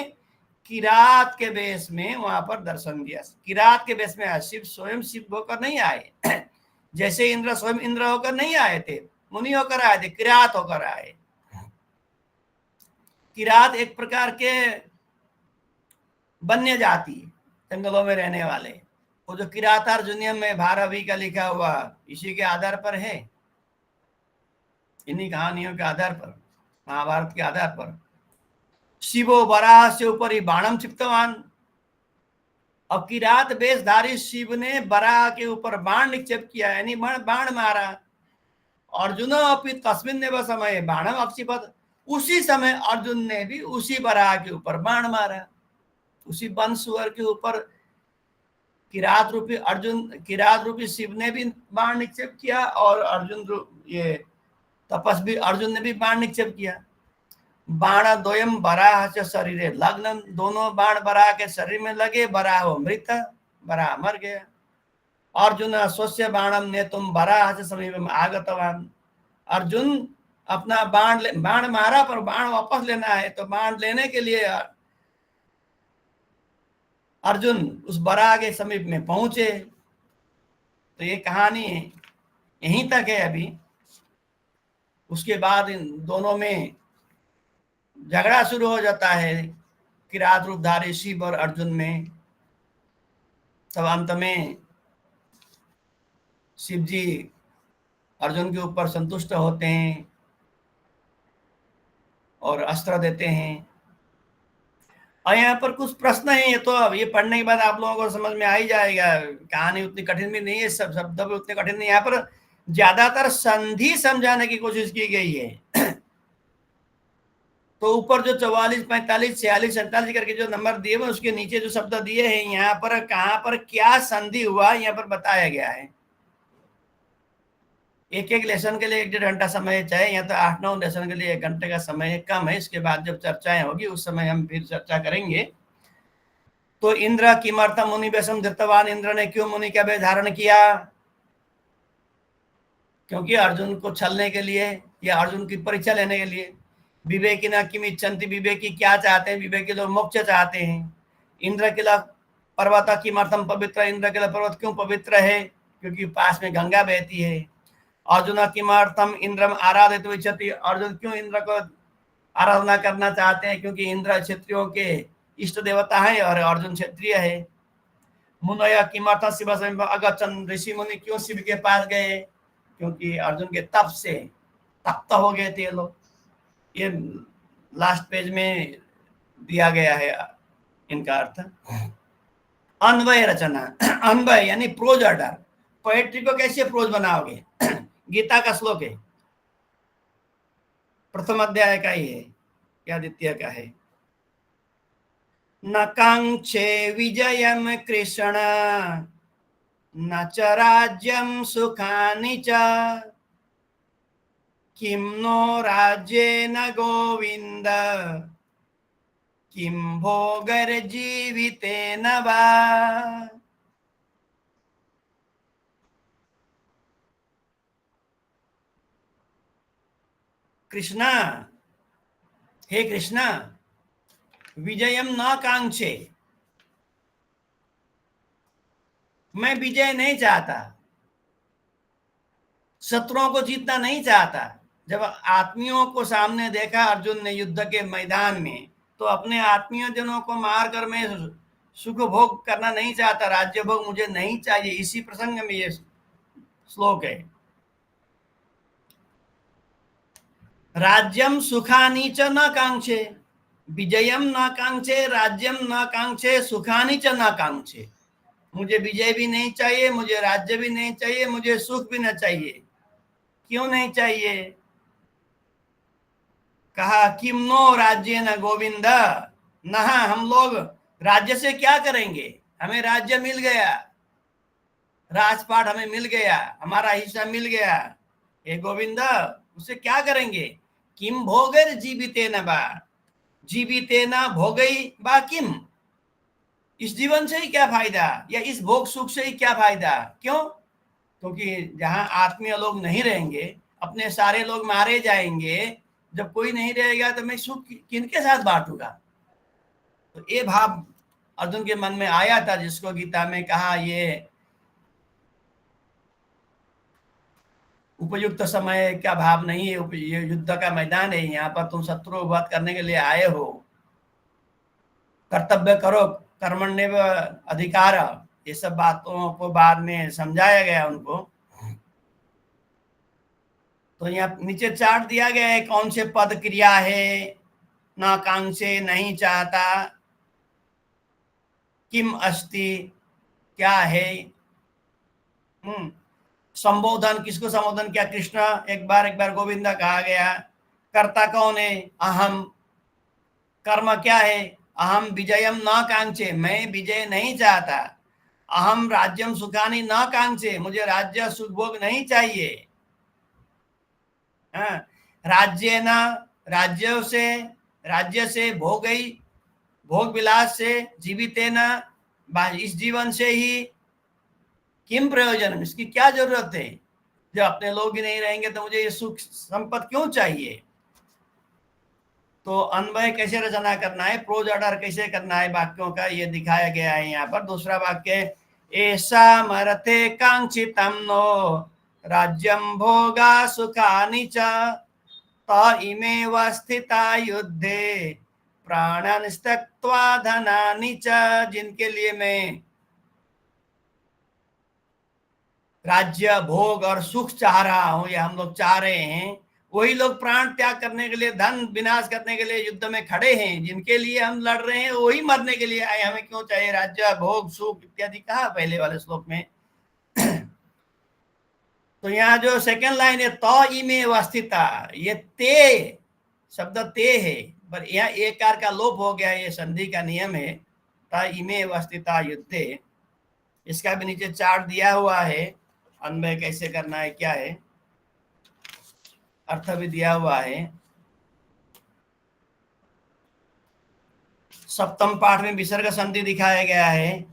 किरात के वेश में वहां पर दर्शन दिया। किरात के वेश में आए, शिव स्वयं शिव होकर नहीं आए। जैसे इंद्र स्वयं इंद्र होकर नहीं आए थे, मुनि होकर आए थे, किरात होकर आए। किरात एक प्रकार के वन्य जाति, जंगलों में रहने वाले। वो जो किरातार्जुनियम में भारवी का लिखा हुआ, इसी के आधार पर है, इन्हीं कहानियों के आधार पर, महाभारत के आधार पर। शिवो बराह से ऊपर ही बाणम क्षिप्तवान, अब किरात वेशधारी शिव ने बराह के ऊपर बाण निक्षेप किया, यानी बाण मारा। अर्जुन अपनी तस्मिन् एव समय बाणम अक्षिपत, उसी समय अर्जुन ने भी उसी बराह के ऊपर बाण मारा, उसी बंसुअर के ऊपर किरात रूपी शिव ने भी बाण निक्षेप किया, और ये तपस्वी अर्जुन ने भी बाण निक्षेप किया। बाण द्वयम बराह च शरीरे लग्न, दोनों बाण बराह के शरीर में लगे, बराह मृत, बराह मर गया। अर्जुन स्वस्य बाणम नेतुम बराह च समीपम आगतवान, अर्जुन अपना बाण मारा पर बाण वापस लेना है, तो बाण लेने के लिए अर्जुन उस बराह के समीप में पहुंचे। तो ये कहानी यहीं तक है अभी। उसके बाद इन दोनों में झगड़ा शुरू हो जाता है, किरात रूपधारी शिव और अर्जुन में। तब अंत में शिव जी अर्जुन के ऊपर संतुष्ट होते हैं और अस्त्र देते हैं। और यहाँ पर कुछ प्रश्न है, ये तो अब ये पढ़ने के बाद आप लोगों को समझ में आ ही जाएगा। कहानी उतनी कठिन भी नहीं है, सब शब्द भी उतने कठिन नहीं। यहाँ पर ज्यादातर संधि समझाने की कोशिश की गई है। तो ऊपर जो 44, 45, 46, 47 करके जो नंबर दिए हुए, उसके नीचे जो शब्द दिए हैं, यहाँ पर कहाँ पर क्या संधि हुआ यहाँ पर बताया गया है। एक एक लेसन के लिए 1.5 घंटा समय चाहिए, या तो 8-9 लेसन के लिए 1 घंटे का समय कम है। इसके बाद जब चर्चाएं होगी उस समय हम फिर चर्चा करेंगे। तो इंद्र किमर्थम मुनि वेशम धृतवान, इंद्र ने क्यों मुनि का वेश धारण किया? क्योंकि अर्जुन को छलने के लिए या अर्जुन की परीक्षा लेने के लिए। विवेकी न किम इच्छन्ति, विवेकी क्या चाहते हैं? विवेकी लोग मोक्ष चाहते हैं। इंद्र किला पर्वत किमर्थम पवित्र, इंद्र किला पर्वत क्यों पवित्र है? क्योंकि पास में गंगा बहती है। अर्जुन किमर्थम इंद्रम आराधितुम् इच्छति, अर्जुन क्यों इंद्र को आराधना करना चाहते हैं? क्योंकि इंद्र क्षत्रियों के इष्ट देवता है और अर्जुन क्षत्रिय है। मुनय किमर्थम शिव समीपम अगच्छन्, ऋषि मुनि क्यों शिव के पास गए? क्योंकि अर्जुन के तप से तप्त हो गए थे ये लोग। ये लास्ट पेज में दिया गया है इनका अर्थ। अन्वय रचना, अन्वय यानी प्रोज ऑर्डर। पोएट्री को कैसे प्रोज बनाओगे? गीता का श्लोक है, प्रथम अध्याय का ही है या द्वितीय का है। न कांक्षे विजयम कृष्ण न च राज्यम सुखानि च किं नो राज्येन गोविंद किं भोगैर्जीवितेन वा। कृष्णा, हे कृष्णा, विजयम न कांक्षे, मैं विजय नहीं चाहता, शत्रुओं को जीतना नहीं चाहता। जब आत्मियों को सामने देखा अर्जुन ने युद्ध के मैदान में, तो अपने आत्मीय जनों को मारकर मैं सुख भोग करना नहीं चाहता, राज्य भोग मुझे नहीं चाहिए। इसी प्रसंग में ये श्लोक है। राज्यम सुखानि च न कांक्षे, विजयम न कांक्षे, राज्यम न कांक्षे, सुखानि च न कांक्षे। मुझे विजय भी नहीं चाहिए, मुझे राज्य भी नहीं चाहिए, मुझे सुख भी न चाहिए। क्यों नहीं चाहिए? कहा किम नो राज्य न गोविंद, न हम लोग राज्य से क्या करेंगे? हमें राज्य मिल गया, राजपाट हमें मिल गया, हमारा हिस्सा मिल गया, हे गोविंद उसे क्या करेंगे? किम भोगैर जीवितेन वा, जीवितेन भोगै वा किम, इस जीवन से ही क्या फायदा, या इस भोग सुख से ही क्या फायदा? क्यों? क्योंकि जहां आत्मीय लोग नहीं रहेंगे, अपने सारे लोग मारे जाएंगे, जब कोई नहीं रहेगा तो मैं सुख किनके साथ बांटूंगा? तो ये भाव अर्जुन के मन में आया था, जिसको गीता में कहा ये उपयुक्त समय का भाव नहीं है, ये युद्ध का मैदान है, यहाँ पर तुम शत्रु वध करने के लिए आए हो, कर्तव्य करो, कर्मण्येव अधिकार, ये सब बातों को बाद में समझाया गया उनको। तो यहाँ नीचे चार्ट दिया गया है कौन से पद क्रिया है। न कांक्षे नहीं चाहता, किम अस्ति क्या है, संबोधन किसको संबोधन किया? कृष्ण, एक बार गोविंदा कहा गया। कर्ता कौन है? अहम। कर्म क्या है? अहम विजयम न कांक्षे, मैं विजय नहीं चाहता। अहम राज्यम सुखानि न कांक्षे, मुझे राज्य सुख भोग नहीं चाहिए। राज्य न, राज्य से भोगई, भोग विलास से, जीविते न, इस जीवन से ही, किम प्रयोजन, इसकी क्या जरूरत है? जब अपने लोग ही नहीं रहेंगे तो मुझे ये सुख संपत्ति क्यों चाहिए? तो अन्वय कैसे रचना करना है, प्रोज ऑर्डर कैसे करना है वाक्यों का, ये दिखाया गया है यहाँ पर। दूसरा वाक्य, ऐसा मरते कांक्षितम नो राज्यम भोगा सुखानि च त इमेव स्थिता युद्धे प्राणान त्यक्त्वा धनानि च। जिनके लिए मैं राज्य भोग और सुख चाह रहा हूं, या हम लोग चाह रहे हैं, वही लोग प्राण त्याग करने के लिए, धन विनाश करने के लिए युद्ध में खड़े हैं। जिनके लिए हम लड़ रहे हैं वही मरने के लिए आए, हमें क्यों चाहिए राज्य भोग सुख इत्यादि? कहा पहले वाले श्लोक में। तो यहाँ जो सेकंड लाइन है, तो इमे वस्थिता, ये ते शब्द ते है, पर यहाँ एकार का लोप हो गया, ये संधि का नियम है। त इमे वस्थिता युद्धे, इसका भी नीचे चार्ट दिया हुआ है, अन्वय कैसे करना है, क्या है, अर्थ भी दिया हुआ है। सप्तम पाठ में विसर्ग संधि दिखाया गया है।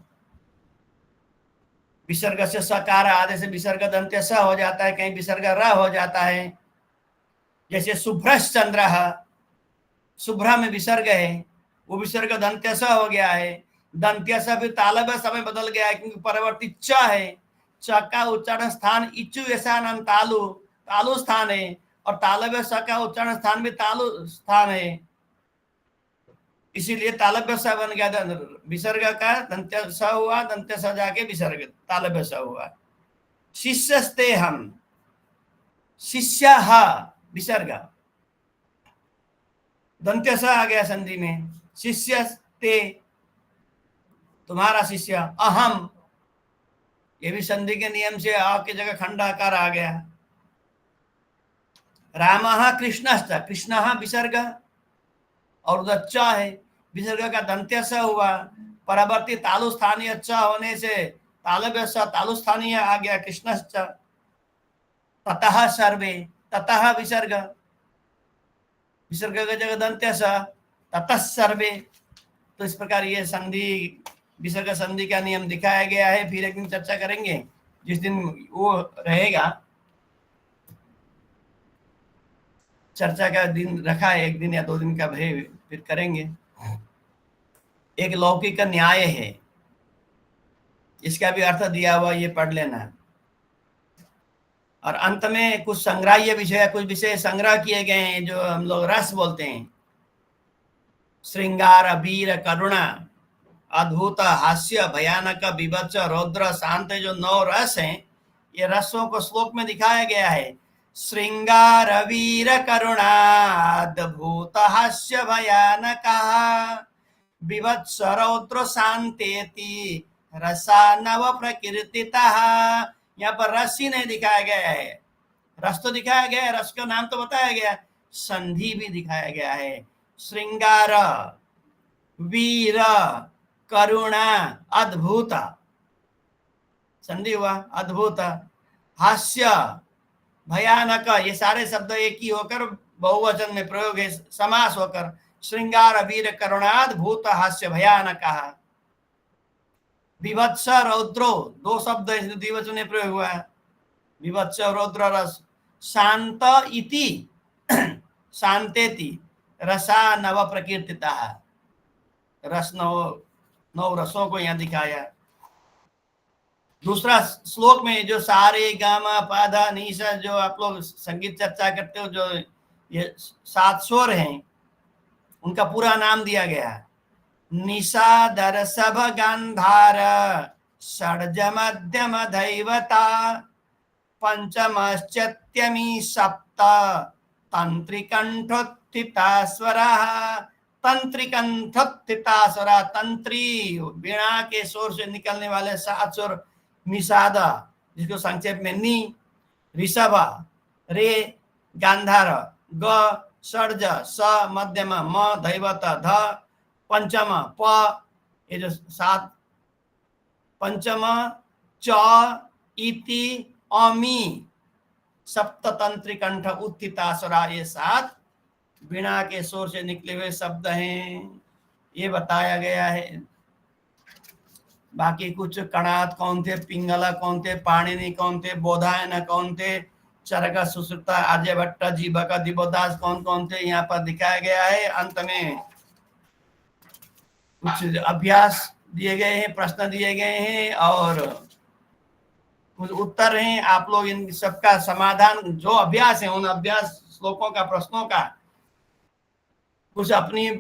विसर्ग से सकार आदि से विसर्ग दंत्य स हो जाता है, कहीं विसर्ग र हो जाता है। जैसे शुभ्रश्चंद्र, शुभ्र में विसर्ग है, वो विसर्ग दंत्य स हो गया है। दंत्य स फिर तालब समय बदल गया है, क्योंकि परवर्ती च है। च का उच्चारण स्थान इचु ऐसा नाम तालु, तालु स्थान है, और तालब स का उच्चारण स्थान भी तालु स्थान है, इसीलिए तालब्य स बन गया। विसर्ग का दंत्य स हुआ, दंत्य स जाके विसर्ग तालब्य स हुआ। शिष्यस्ते हम, शिष्यः विसर्ग, दंत्य स आ गया संधि में, शिष्य ते तुम्हारा शिष्य, अहम ये भी संधि के नियम से अ की जगह खंडाकार आ गया। रामः कृष्णश्च, कृष्णः विसर्ग और उधर च है, विसर्ग का दंत्य स हुआ, परावर्ती तालु स्थानीय च होने से तालव्य स तालु स्थानीय आ गया कृष्णश्च। ततः सर्वे, ततः विसर्ग, विसर्ग की जगह दंत्य स, ततः सर्वे। तो इस प्रकार ये संधि, विसर्ग संधि का नियम दिखाया गया है। फिर एक दिन चर्चा करेंगे, जिस दिन वो रहेगा, चर्चा का दिन रखा है, एक दिन या 2 दिन का है, फिर करेंगे। एक लौकिक न्याय है, इसका भी अर्थ दिया हुआ, ये पढ़ लेना। और अंत में कुछ संग्राह्य विषय, कुछ विषय संग्रह किए गए हैं जो हम लोग रस बोलते हैं। श्रृंगार, वीर, करुणा, अद्भुत, हास्य, भयानक, विभत्स, रौद्र, शांत, जो 9 रस हैं, ये रसों को श्लोक में दिखाया गया है। श्रृंगार, वीर, करुणा, अद्भुत, हास्य, भयानक, विभत्स, रौद्र, शांतेति रसा नव प्रकीर्तितः। यहाँ पर रस ही नहीं दिखाया गया है, रस तो दिखाया गया है, रस का नाम तो बताया गया, संधि भी दिखाया गया है। श्रृंगार, वीर, करुणा, अद्भुत, संधि हुआ, अद्भुत, हास्य, भयानक, ये सारे शब्द एक ही होकर बहुवचन में प्रयोग है, समास होकर। श्रृंगार, वीर, करुणा, अद्भुत, हास्य, भयानक। विभत्स, रौद्रो, 2 शब्द द्विवचन में प्रयोग हुआ है, विभत्स, रौद्र, रस। शांत इति, शांतेति रसा नव प्रकीर्तिता, रस 9 रसों को यहाँ दिखाया। दूसरा श्लोक में जो सारे गामा पाधा नीसा, जो आप लोग संगीत चर्चा करते हो, जो ये 7 स्वर हैं, उनका पूरा नाम दिया गया है। निशा, दरसभ, गांधार, षड्ज, मध्यम, दैवता, पंचमश्चत्यमी, सप्त, तंत्रिकंठोत्थिता स्वरः, तंत्रिकंठोत्थिता स्वरः, तंत्री वीणा के स्वर से निकलने वाले 7 स्वर। निषाद, जिसको संक्षेप में नी, ऋषभ, रे, गांधार, ग, षड्ज, स, मध्यम, म, दैवत, ध, पंचम, प, ये जो 7, पंचम, च, इति, अमी, सप्ततंत्री कंठ, उत्थिता स्वरा, ये 7 वीणा के स्वर से निकले हुए शब्द हैं, ये बताया गया है। बाकी कुछ कणात कौन थे, पिंगला कौन थे, पाणिनि कौन थे, बोधायन कौन थे, चरक, सुश्रुता, आर्यभट्ट, जीवक, दिवोदास कौन कौन थे, यहाँ पर दिखाया गया है। अंत में कुछ अभ्यास दिए गए हैं, प्रश्न दिए गए हैं और कुछ उत्तर हैं। आप लोग इन सबका समाधान, जो अभ्यास है, उन अभ्यास श्लोकों का, प्रश्नों का कुछ अपनी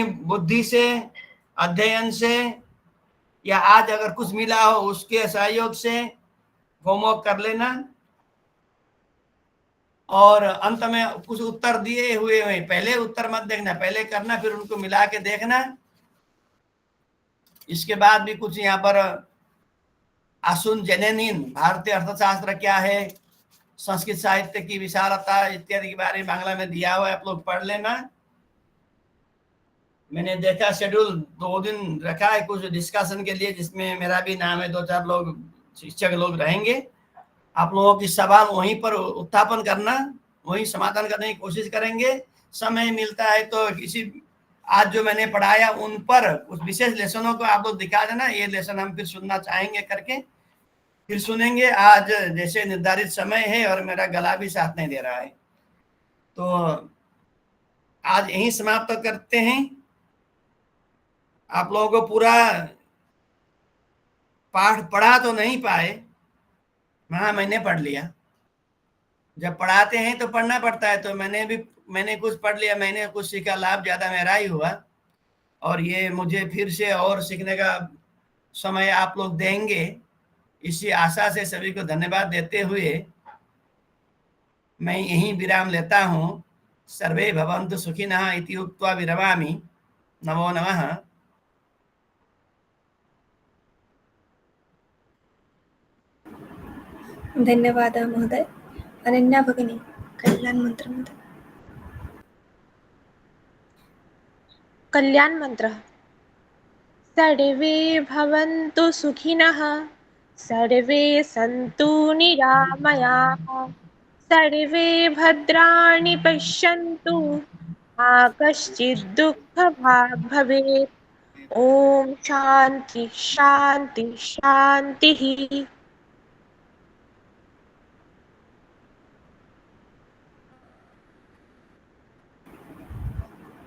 बुद्धि से, अध्ययन से, या आज अगर कुछ मिला हो उसके सहयोग से होमवर्क कर लेना। और अंत में कुछ उत्तर दिए हुए हैं, पहले उत्तर मत देखना, पहले करना, फिर उनको मिला के देखना। इसके बाद भी कुछ यहाँ पर आसुन जेनेनिन, भारतीय अर्थशास्त्र क्या है, संस्कृत साहित्य की विशालता इत्यादि के बारे में बांग्ला में दिया हुआ है, आप लोग पढ़ लेना। मैंने देखा शेड्यूल 2 दिन रखा है कुछ डिस्कशन के लिए, जिसमें मेरा भी नाम है, 2-4 लोग शिक्षक लोग रहेंगे। आप लोगों की सवाल वहीं पर उत्थापन करना, वहीं समाधान करने की कोशिश करेंगे। समय मिलता है तो किसी, आज जो मैंने पढ़ाया उन पर कुछ विशेष लेसनों को आप लोग दिखा देना, ये लेसन हम फिर सुनना चाहेंगे करके फिर सुनेंगे। आज जैसे निर्धारित समय है और मेरा गला भी साथ नहीं दे रहा है, तो आज यहीं समाप्त करते हैं। आप लोगों को पूरा पाठ पढ़ा तो नहीं पाए, मैंने पढ़ लिया। जब पढ़ाते हैं तो पढ़ना पड़ता है, तो मैंने कुछ पढ़ लिया, मैंने कुछ सीखा, लाभ ज्यादा मेरा ही हुआ। और ये मुझे फिर से और सीखने का समय आप लोग देंगे, इसी आशा से सभी को धन्यवाद देते हुए मैं यहीं विराम लेता हूँ। सर्वे भवन्तु सुखिनः इति उक्त्वा विरमामि। नमो नमः। धन्यवादः महोदय। अनन्या भगिनी, कल्याणमन्त्रं। कल्याण मंत्र। सर्वे भवन्तु सुखिनः, सर्वे सन्तु निरामयाः, सर्वे भद्राणि पश्यन्तु, मा कश्चित् दुःखभाग् भवेत्। ॐ शान्ति शान्ति शान्तिः।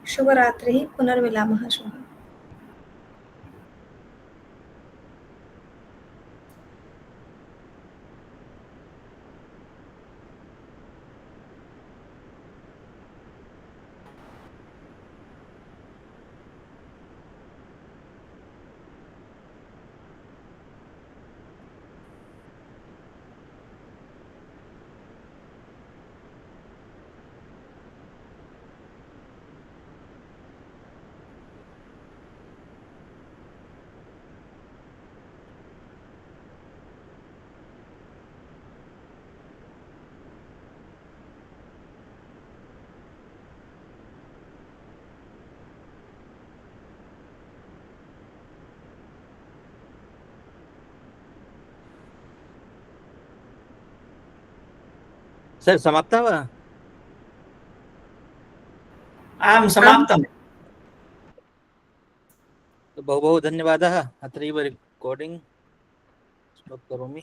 शुभरात्रिः, पुनर्मिलामः श्वः। सर समाप्तं वा? आं समाप्तम्। तो बहु बहु धन्यवादः। अत्रैव रेकार्डिङ्ग् स्टाप् करोमि।